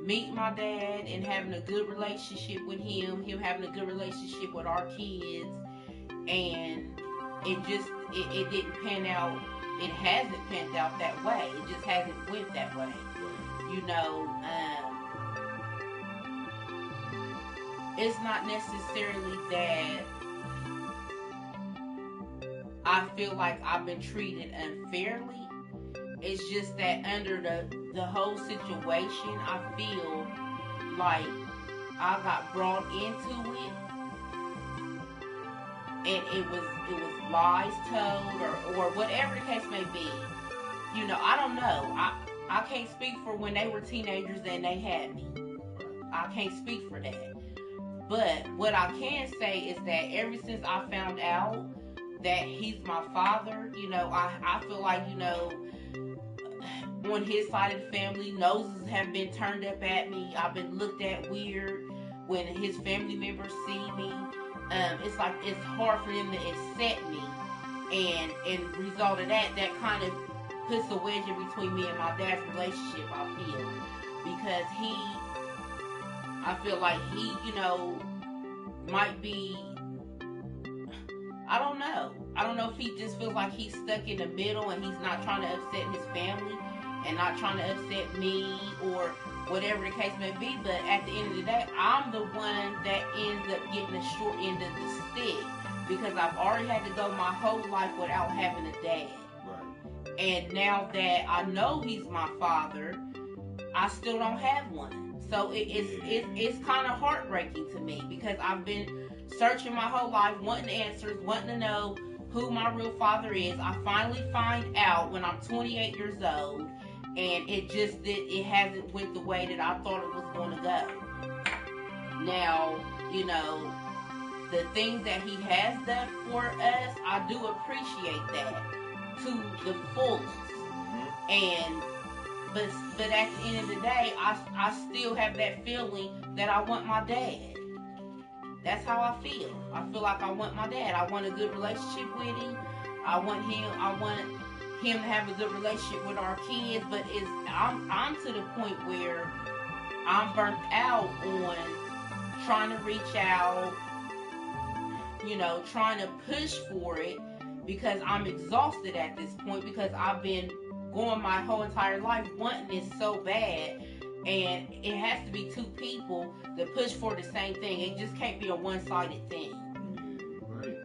meeting my dad and having a good relationship with him having a good relationship with our kids, and it didn't pan out. It hasn't panned out that way. It just hasn't went that way. It's not necessarily that I feel like I've been treated unfairly. It's just that under the whole situation, I feel like I got brought into it, and it was lies told or whatever the case may be. I don't know. I can't speak for when they were teenagers and they had me. I can't speak for that. But what I can say is that ever since I found out that he's my father, I feel like, on his side of the family, noses have been turned up at me. I've been looked at weird when his family members see me. It's like it's hard for them to accept me, and result of that kind of puts a wedge in between me and my dad's relationship. I feel because I feel like he, might be. I don't know. I don't know if he just feels like he's stuck in the middle and he's not trying to upset his family and not trying to upset me or whatever the case may be. But at the end of the day, I'm the one that ends up getting the short end of the stick because I've already had to go my whole life without having a dad. Right. And now that I know he's my father, I still don't have one. So it's kind of heartbreaking to me because I've been searching my whole life, wanting answers, wanting to know who my real father is. I finally find out when I'm 28 years old, and it hasn't went the way that I thought it was going to go. Now, the things that he has done for us, I do appreciate that to the fullest. And but at the end of the day, I still have that feeling that I want my dad. That's how I feel. I feel like I want my dad. I want a good relationship with him. I want him to have a good relationship with our kids. But I'm to the point where I'm burnt out on trying to reach out, trying to push for it, because I'm exhausted at this point, because I've been going my whole entire life wanting this so bad, and it has to be two people that push for the same thing. It just can't be a one-sided thing. Right.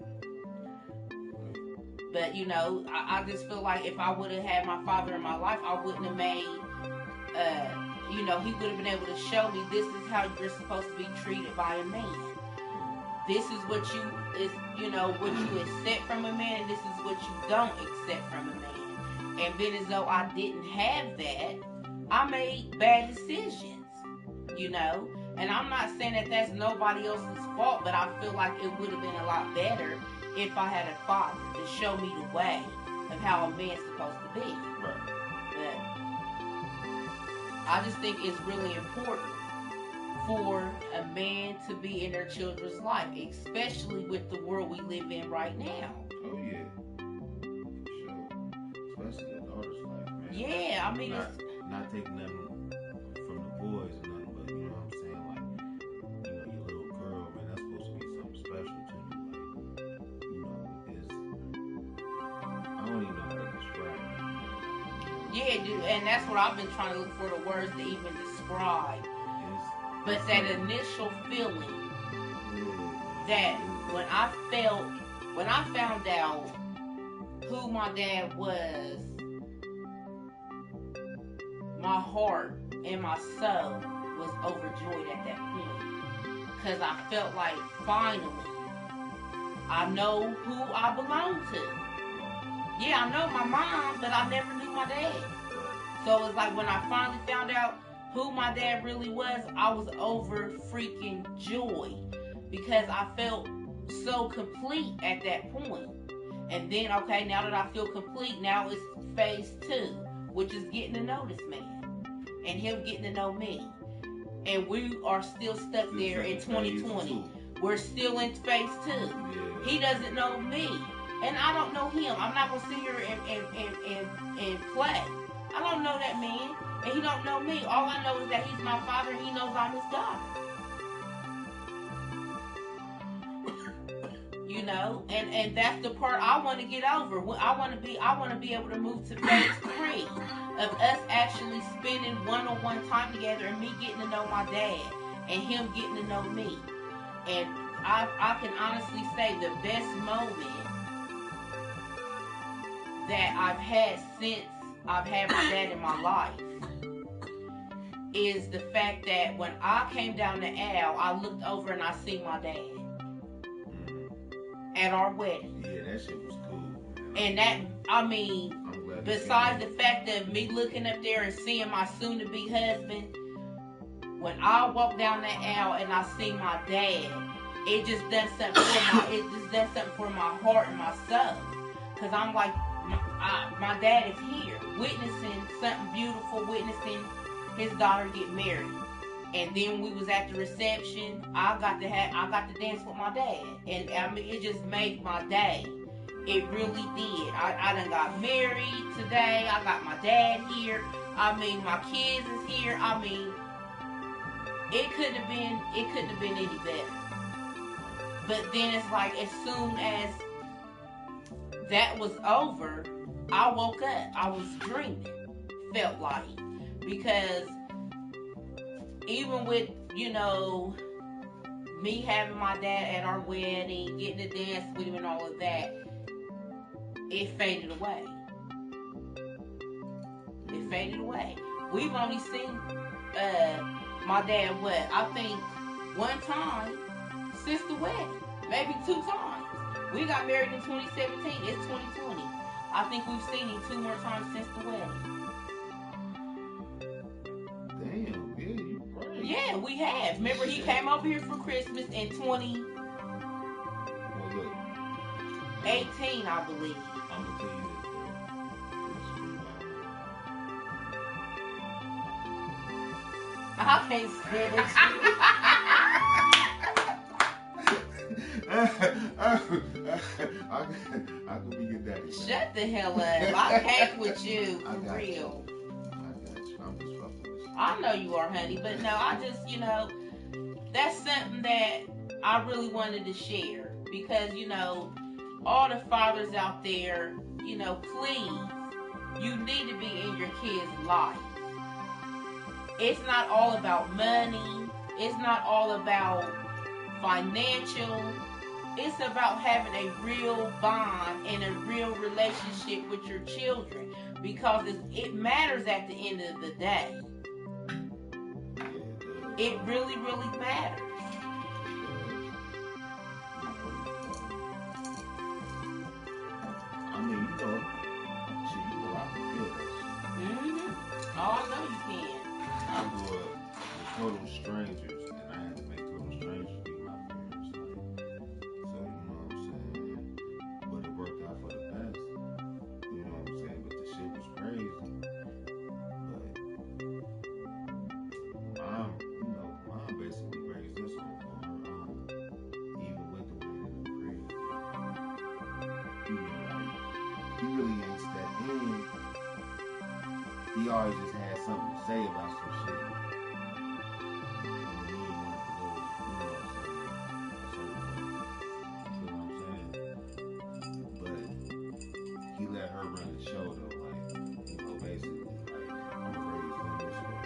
But I just feel like if I would have had my father in my life, I wouldn't have made he would have been able to show me, this is how you're supposed to be treated by a man. This is what you accept from a man, and this is what you don't accept from a man. And then, as though I didn't have that, I made bad decisions, And I'm not saying that that's nobody else's fault, but I feel like it would have been a lot better if I had a father to show me the way of how a man's supposed to be. Right. But I just think it's really important for a man to be in their children's life, especially with the world we live in right now. Oh yeah, sure. Especially a daughter's life, man. Yeah, I mean, not taking nothing from the boys or nothing, but you know what I'm saying, like, your little girl, man, that's supposed to be something special to you. I don't even know how to describe it. Yeah, dude, and that's what I've been trying to look for, the words to even describe. But that initial feeling that when I found out who my dad was, my heart and my soul was overjoyed at that point. Because I felt like finally I know who I belong to. Yeah, I know my mom, but I never knew my dad. So it's like when I finally found out who my dad really was, I was over freaking joy, because I felt so complete at that point. And then, okay, now that I feel complete, now it's phase 2, which is getting to know this man and him getting to know me. And we are still stuck there in 2020. We're still in phase 2. Yeah. He doesn't know me, and I don't know him. I'm not gonna sit here and play. I don't know that man, and he don't know me. All I know is that he's my father, and he knows I'm his daughter. And that's the part I want to get over. I want to be able to move to phase 3 of us actually spending one-on-one time together, and me getting to know my dad and him getting to know me. And I can honestly say the best moment that I've had since I've had my dad in my life is the fact that when I came down the aisle, I looked over and I seen my dad at our wedding. Yeah, that shit was cool, man. And that, I mean, besides the fact of me looking up there and seeing my soon-to-be husband, when I walked down that aisle and I seen my dad, it just done something for my heart and my soul. Cause I'm like, my dad is here, witnessing something beautiful, witnessing his daughter get married. And then we was at the reception. I got to dance with my dad, and I mean, it just made my day. It really did. I done got married today. I got my dad here. I mean, my kids is here. I mean, it couldn't have been any better. But then it's like, as soon as that was over, I woke up. I was dreaming, felt like, because even with, me having my dad at our wedding, getting to dance with him and all of that, it faded away. It faded away. We've only seen my dad, I think one time since the wedding. Maybe 2 times. We got married in 2017. It's 2020. I think we've seen him 2 more times since the wedding. Yeah, we have. Remember, he came over here for Christmas in 2018, Well, look, I believe. I'm gonna tell you this, bro. I can't stand it. I could be your daddy. Shut the hell up. I can't with you, for real. I got you. I'm just fucking with you. I know you are, honey, but no, I just, that's something that I really wanted to share because, all the fathers out there, please, you need to be in your kids' life. It's not all about money. It's not all about financial. It's about having a real bond and a real relationship with your children because it matters at the end of the day. It really, really matters. I mean, I can feel this. Oh, I know you can. I grew up with total strangers, and I had to make total strangers be my parents. So, you know what I'm saying? But it worked out for the best. You know what I'm saying? But the shit was crazy. But mom basically raised us on her own, even with the women in the crib. He really ain't stepped in. He always just had something to say about some shit. When he didn't want to go, a certain way. You know what I'm saying? But he let her run the show though, basically, I'm gonna raise them this way.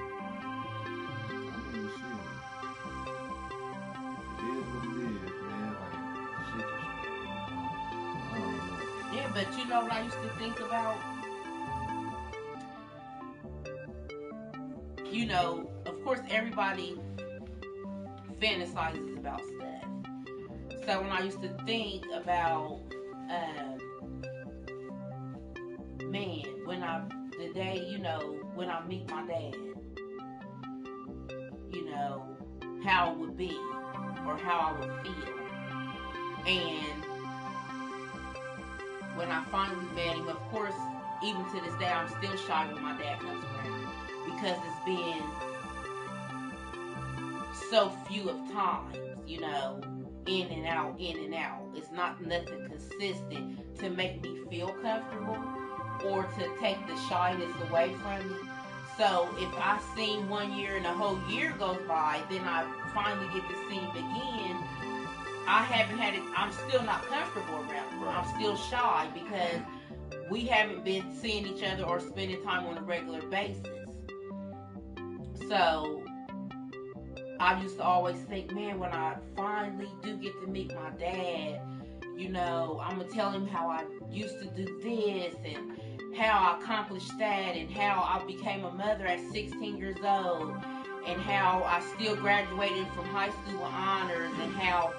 I mean, shit. It is what it is, man. Shit just, I don't know. Yeah, but you know what I used to think about? Of course, everybody fantasizes about stuff. So when I used to think about, when I meet my dad, how it would be or how I would feel. And when I finally met him, of course, even to this day, I'm still shy when my dad comes around because it's been so few of times, in and out. It's not nothing consistent to make me feel comfortable or to take the shyness away from me. So if I see him 1 year and a whole year goes by, then I finally get to see him again. I haven't had it. I'm still not comfortable around him. I'm still shy because we haven't been seeing each other or spending time on a regular basis. So I used to always think, man, when I finally do get to meet my dad, I'm going to tell him how I used to do this and how I accomplished that and how I became a mother at 16 years old and how I still graduated from high school with honors and how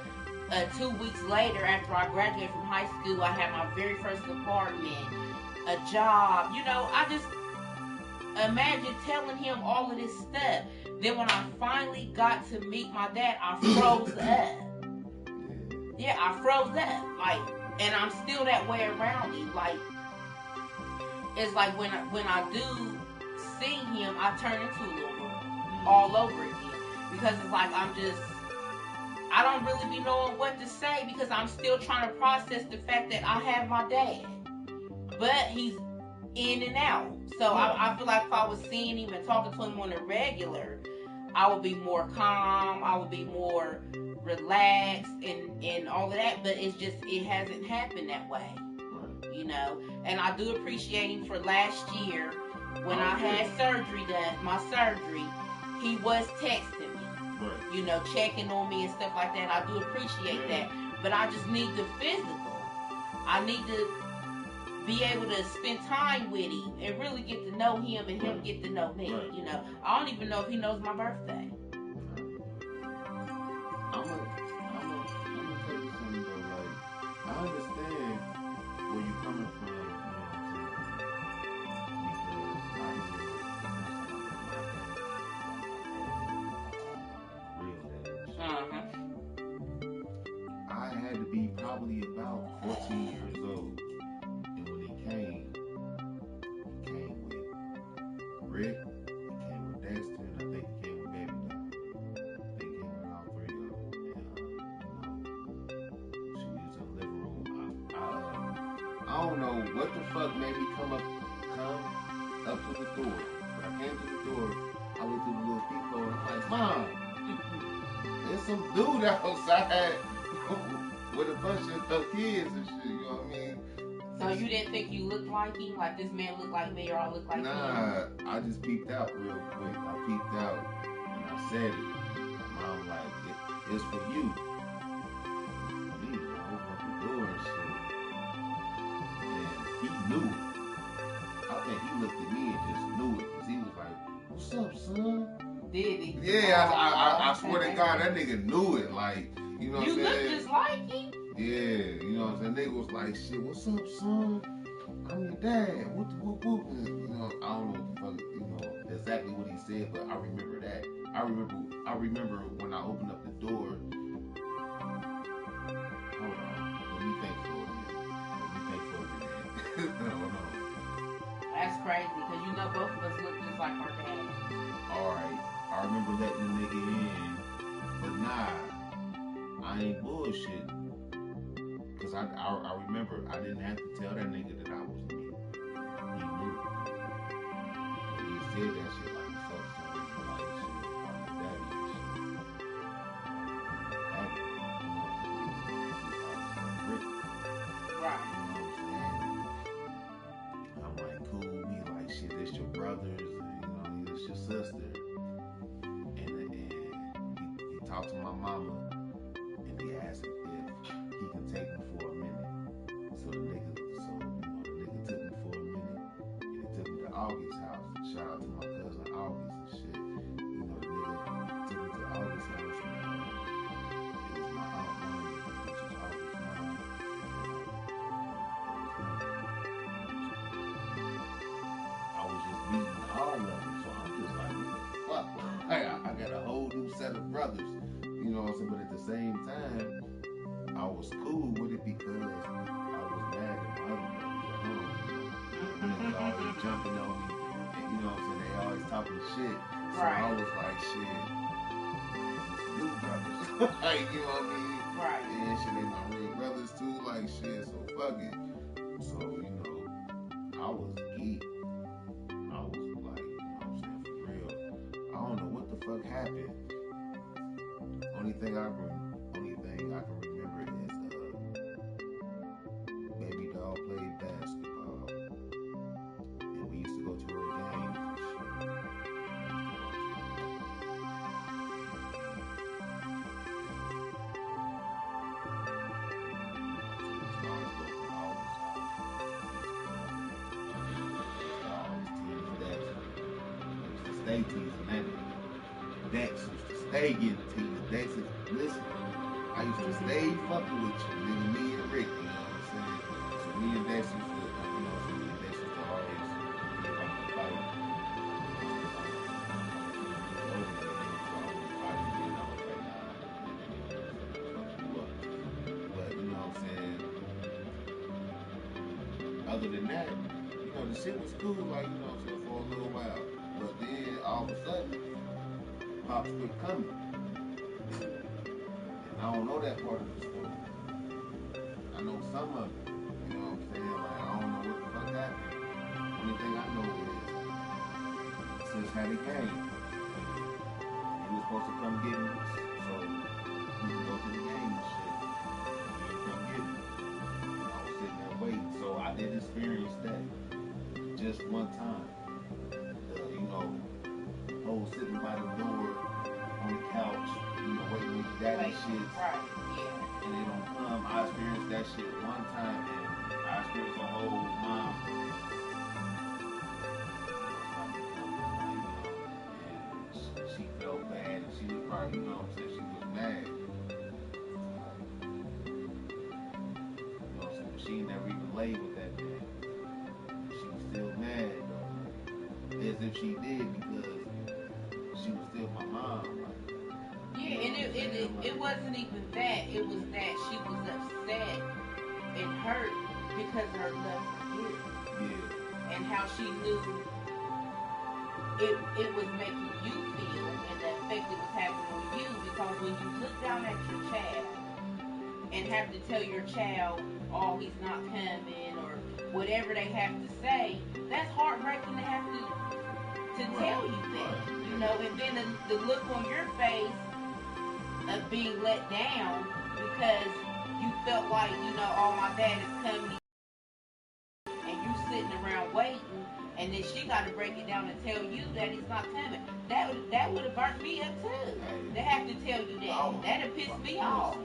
2 weeks later after I graduated from high school, I had my very first apartment, a job. I just imagine telling him all of this stuff. Then when I finally got to meet my dad, I froze up. Yeah, I froze up. And I'm still that way around him. It's like when I do see him, I turn into a little girl all over again. Because it's like I don't really be knowing what to say because I'm still trying to process the fact that I have my dad. But he's in and out. So I feel like if I was seeing him and talking to him on a regular, I would be more calm. I would be more relaxed and all of that. But it hasn't happened that way. And I do appreciate him for last year when I had surgery done, my surgery, he was texting me, checking on me and stuff like that. I do appreciate that. But I just need the physical. I need to be able to spend time with him and really get to know him and him get to know me. I don't even know if he knows my birthday. I'm gonna tell you something though. I understand where you're coming from. Because I Mom, there's some dude outside with a bunch of kids and shit, you know what I mean? So you didn't think you looked like him? Like this man looked like me or I looked like him? Nah, I just peeped out real quick. I peeped out and I said it. My mom like, it's for you. Me, I opened up the door and shit. And he knew it. I think he looked at me and just knew it. Because he was like, what's up, son? Did he? Yeah, I swear to God, that nigga knew it. Like, you know what I'm saying? You look just like him? Yeah, you know what I'm saying? Nigga was like, shit, what's up, son? I'm your dad. Whoop, whoop, whoop. And, you know, I don't know what the fuck, you know, exactly what he said, but I remember that. I remember when I opened up the door. Hold on. Let me think for a minute. Hold on. That's crazy, because you know both of us look just like our dad. Alright. I remember letting the nigga in, but nah, I ain't bullshit. Cause I remember I didn't have to tell that nigga that I was me. He knew. But he said that shit like so like shit, I'm your daddy and shit. Daddy, you know, Right. you know what I'm saying? I'm like, cool, he like shit, this your brothers, and, you know, this your sister. And he talked to my mama and he asked him if he can take me for a minute. So the nigga took me for a minute and he took me to August's house. Shout out to my cousin August and shit. You know, the nigga took me to August's house and it was my aunt Wanda, which was August's mom. I was just meeting all of them, so I'm just like, what the fuck? I got a whole new set of brothers. You know what I'm saying? But at the same time, I was cool with it because I was mad at my other brothers at home. Niggas always jumping on me. And you know what I'm saying? They always talking shit. So Right. I was like, shit, new brothers. Like, you know what I mean? Right. And shit, they my real brothers too. Like, shit, so fuck it. So, you know, I was geek. I was like, you know what I'm saying, for real. I don't know what the fuck happened. Only thing I can remember is baby doll played basketball, and we used to go to her games and shit. Stay teasing that nigga. Dex used to stay getting teased. Dex is, listen, I used to stay fucking with you, nigga, me and Rick, you know what I'm saying? So me and Dex used to, you know, so me and Dex used to always be about to fight. But, you know what I'm saying? Other than that, you know, the shit was cool, like, you know what I'm saying, for a little while. But then, all of a sudden, Pops quit coming. And I don't know that part of the story. I know some of it. You know what I'm saying? Like, I don't know what the fuck happened. Only thing I know is, sis had a game. He was supposed to come get me, so we could go to the game and shit. And he didn't come get me. And I was sitting there waiting. So I did experience that just one time. You know, whole sitting by the door on the couch, you know, waiting on your daddy shit. Right, yeah. And they don't come. I experienced that shit one time, and I experienced a whole mom. And she felt bad, and she was probably, you know what I'm saying, she was mad. You know what I'm saying, but she never even laid with that man. She was still mad, though. As if she did, because she was still my mom. Like, yeah, and it wasn't even that. It was that she was upset and hurt because of her love for you. Yeah. And how she knew it was making you feel and the effect it was having on you, because when you look down at your child and have to tell your child, oh, he's not coming, or whatever they have to say, that's heartbreaking to have to tell you that. you know, and then the look on your face of being let down because you felt like, you know, oh, my dad is coming and you sitting around waiting, and then she got to break it down and tell you that he's not coming. That would have burnt me up too. They have to tell you that. That'd piss me off.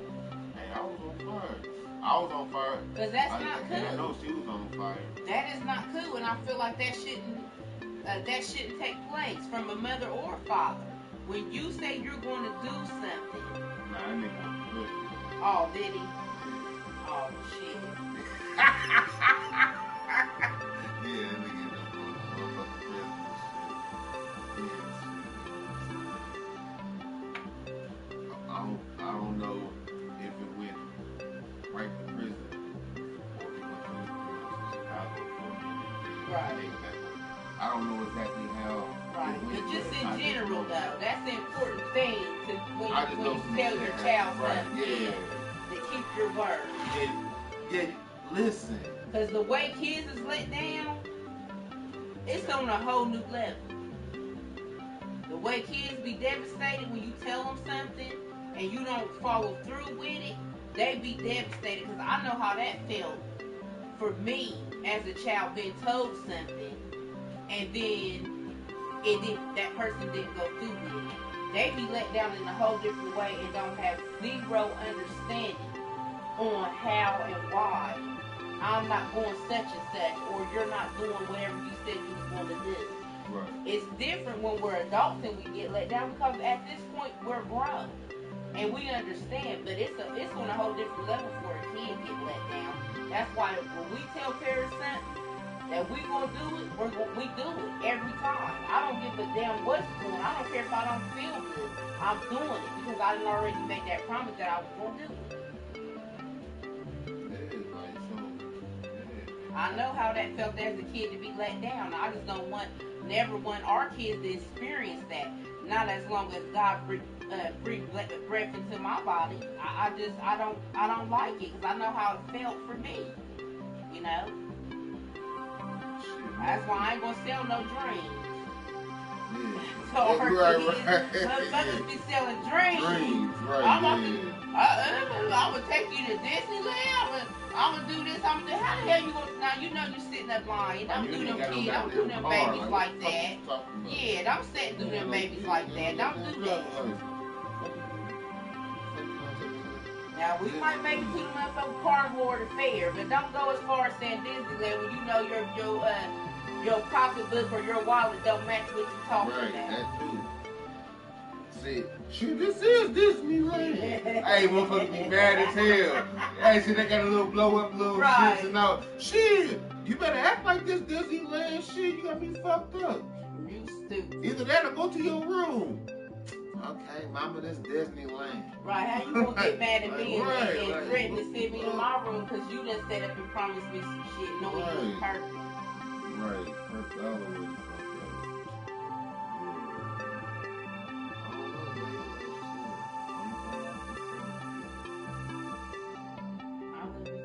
Hey, I was on fire. I was on fire. Because that's not cool. I know she was on fire. That is not cool, and I feel like that shouldn't take place from a mother or father. When you say you're going to do something. Nah, that nigga was good. Oh, did he? Oh, shit. Yeah, that nigga ended up going to motherfucking prison and shit. I don't know if it went right to prison or if it went to Chicago for a minute. Right. I don't know exactly how. Right. But just in general, though, that's the important thing to when you tell your child something. Yeah. To keep your word. Yeah. Listen. Because the way kids is let down, it's on a whole new level. The way kids be devastated when you tell them something and you don't follow through with it, they be devastated. Because I know how that felt for me as a child being told something and then that person didn't go through with it. They be let down in a whole different way and don't have zero understanding on how and why I'm not going such and such, or you're not doing whatever you said you was going to do. Right. It's different when we're adults and we get let down because at this point we're grown and we understand. But it's on a whole different level for a kid to get let down. That's why when we tell parents something that we gonna do it, we do it every time. I don't give a damn what's going on. I don't care if I don't feel good. I'm doing it because I done already made that promise that I was gonna do it. I know how that felt as a kid to be let down. I just never want our kids to experience that. Not as long as God breathed breath into my body. I don't like it because I know how it felt for me. You know. That's why I ain't gonna sell no dreams. Yeah. So our kids, motherfuckers be selling dreams. Right? I'm gonna take you to Disneyland. I'm gonna do this. I'm gonna do. How the hell you gonna? Now you know you sitting up lying. Don't do them kids. Don't do them babies like that. Yeah, don't do them babies like that. Don't do that. Now we might make it to the motherfucking carnival or the fair, but don't go as far as saying Disneyland when you know your pocketbook or your wallet don't match what you talking about. Right, that too. See, shit, this is Disneyland. Hey, motherfucker be mad as hell. Hey, shit, they got a little blow up, little shit and all. Shit, you better act like this Disneyland shit. You got me fucked up. You stupid. Either that or go to your room. Okay, mama, this Disneyland. Right, how you gonna get mad at me and threaten to send me to my room because you done set up and promised me some shit knowing you was perfect. Right, perfect all the way the fuck up. I love you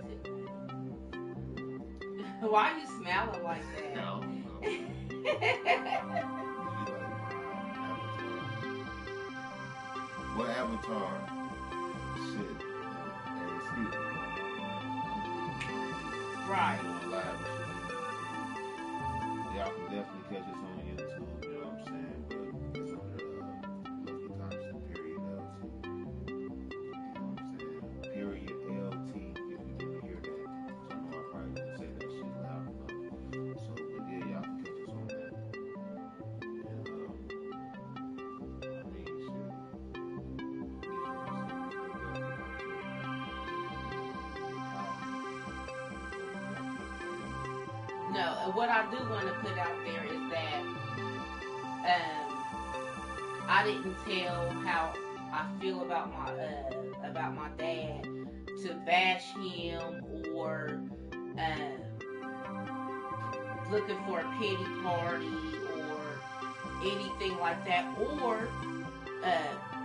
too. Why are you smiling like that? No. What Avatar? Shit. Right. Y'all can definitely catch us on YouTube, you know what I'm saying? But it's on the Lucky Thompson period LT. You know what I'm saying? Period LT, if you didn't hear that. So I know I probably didn't say that shit loud enough. So, but yeah, y'all can catch us on that. And, I mean, shit. No, what I do want to put out there is that I didn't tell how I feel about my dad to bash him or looking for a pity party or anything like that, or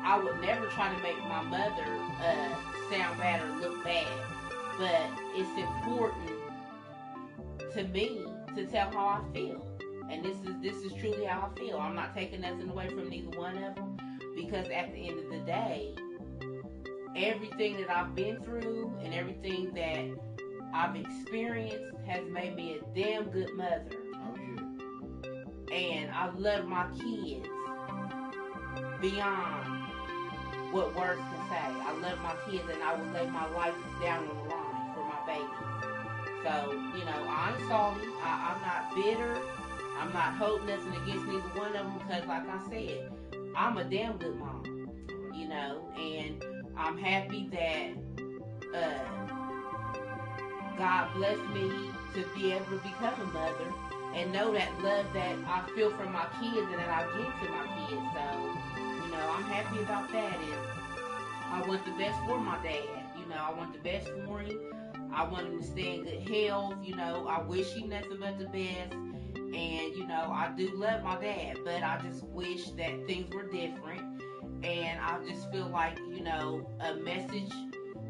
I would never try to make my mother sound bad or look bad, but it's important to me to tell how I feel. And this is truly how I feel. I'm not taking nothing away from neither one of them, because at the end of the day, everything that I've been through and everything that I've experienced has made me a damn good mother. Oh yeah. And I love my kids beyond what words can say. I love my kids, and I would lay my life down on the line for my babies. So, I'm salty. I'm not bitter. I'm not holding nothing against neither one of them, because, like I said, I'm a damn good mom. And I'm happy that God blessed me to be able to become a mother and know that love that I feel from my kids and that I give to my kids. So, I'm happy about that. And I want the best for my dad. I want the best for him. I want him to stay in good health. I wish him nothing but the best. And, I do love my dad, but I just wish that things were different. And I just feel like, a message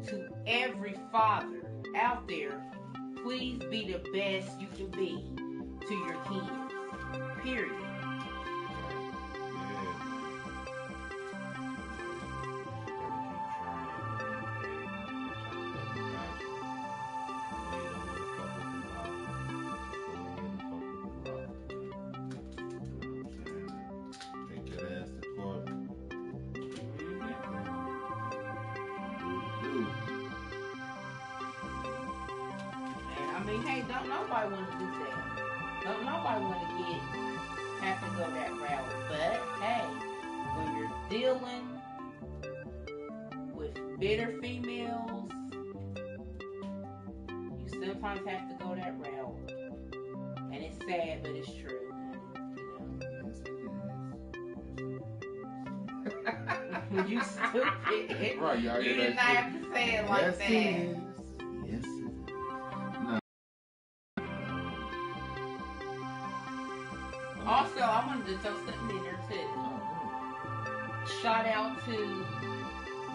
to every father out there: please be the best you can be to your kids. Period. Hey, don't nobody want to do that. Don't nobody want to have to go that route. But hey, when you're dealing with bitter females, you sometimes have to go that route. And it's sad, but it's true. You stupid. Right, y'all. You did not have to say it like that. Yes, Also, I wanted to throw something in there too. Shout out to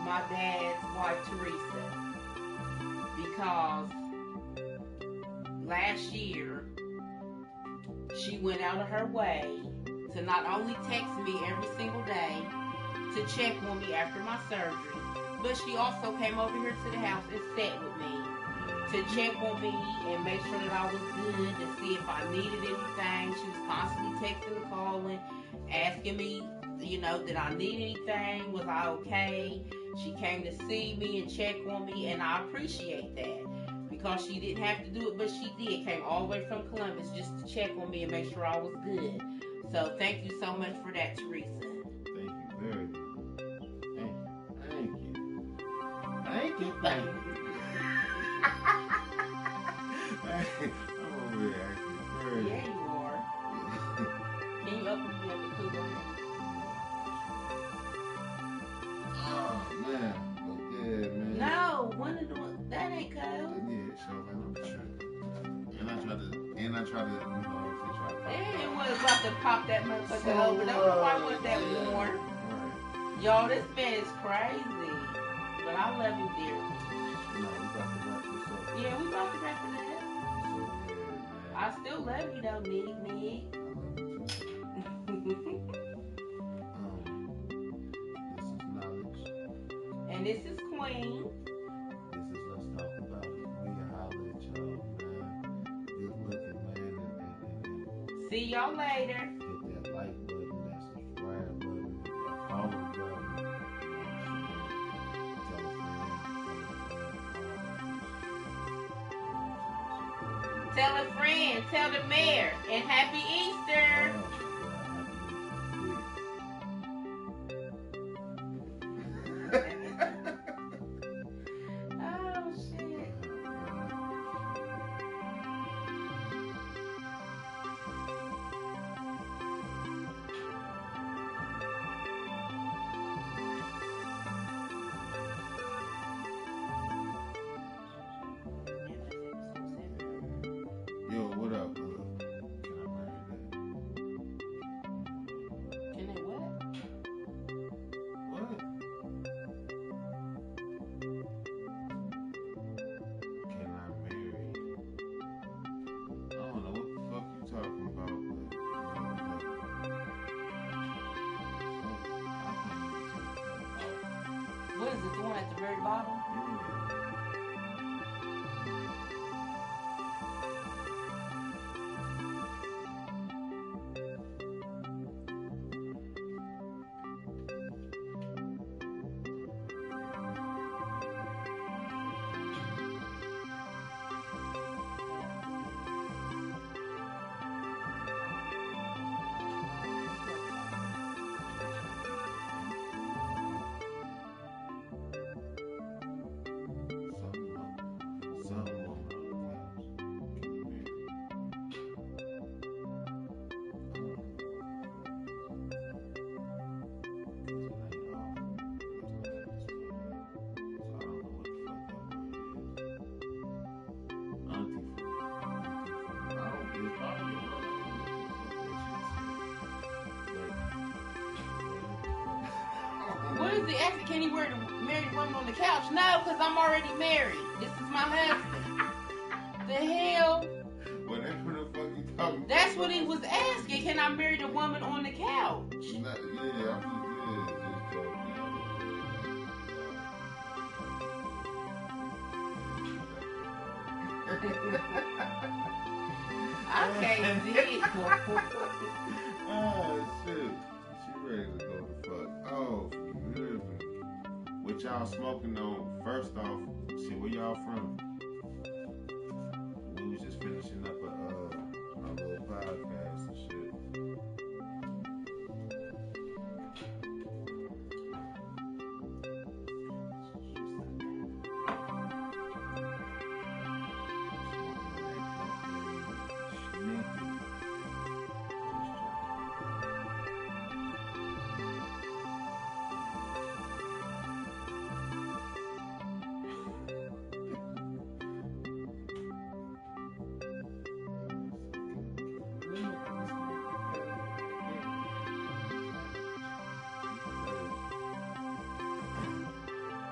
my dad's wife, Teresa, because last year she went out of her way to not only text me every single day to check on me after my surgery, but she also came over here to the house and sat with me to check on me and make sure that I was good, to see if I needed anything. She was constantly texting and calling, asking me, did I need anything? Was I okay? She came to see me and check on me, and I appreciate that, because she didn't have to do it, but she did. Came all the way from Columbus just to check on me and make sure I was good. So thank you so much for that, Teresa. Thank you very much. Thank you. I'm over here acting crazy. Yeah, you are. Can you open me up a cooler? Oh man, yeah, man. No, that ain't cold. Yeah, so I'm tripping. And I try to, It was about to pop that motherfucker over. Don't nobody want that warm. Right. Y'all, this man is crazy. But I love him dearly. No, we about to wrap this up. Yeah, we about to wrap it up. So, yeah, man. I still love you though, Nick. I love you too. This is Knowledge. And this is Queen. This is Let's Talk About It. We holler at y'all, man. Good looking, man. And See y'all later. hit that like button, that subscribe button, that follow button. Tell a friend, tell the mayor, and happy Easter. Oh, shit. Yo, what up, bro? Can I marry that? What is it? The one at the very bottom? What is the exit? Can he wear the married woman on the couch? No, because I'm already married. This is my husband. The hell? Whatever the fuck you talking about. That's what he was asking. Can I marry the woman on the couch? Not, yeah, I'm just joking. I can't do it. Oh, shit. She ready to go to fuck. Oh, good. What y'all smoking on? First off, shit, where y'all from? We was just finishing up a little podcast and shit.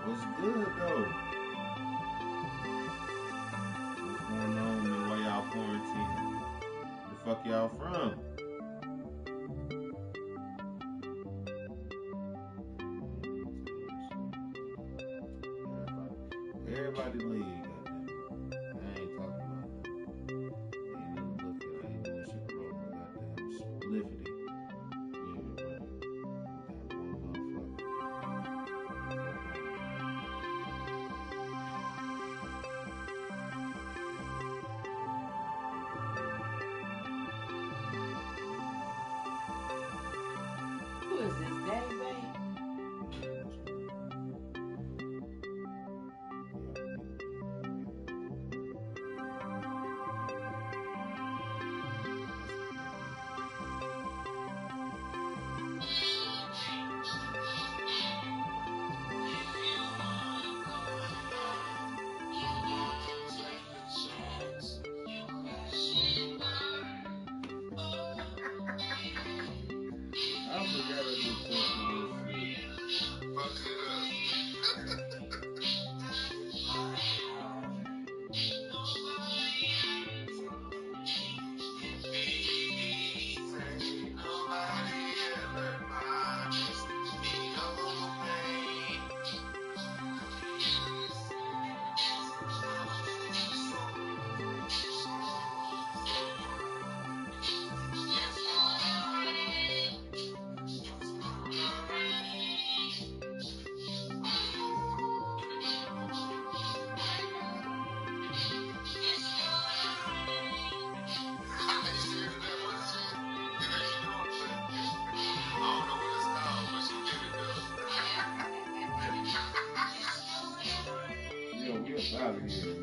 What's good though? What's going on and why y'all quarantining? Where the fuck y'all from? Everybody leave, goddamn. I ain't talking about that. Ain't nothing looking. I ain't doing shit for goddamn spliffity. Yeah, right. That one motherfucker. Who is this, Daddy Babe? I forgot I did something this shit. Fuck it up. Yo, we up out of here, man.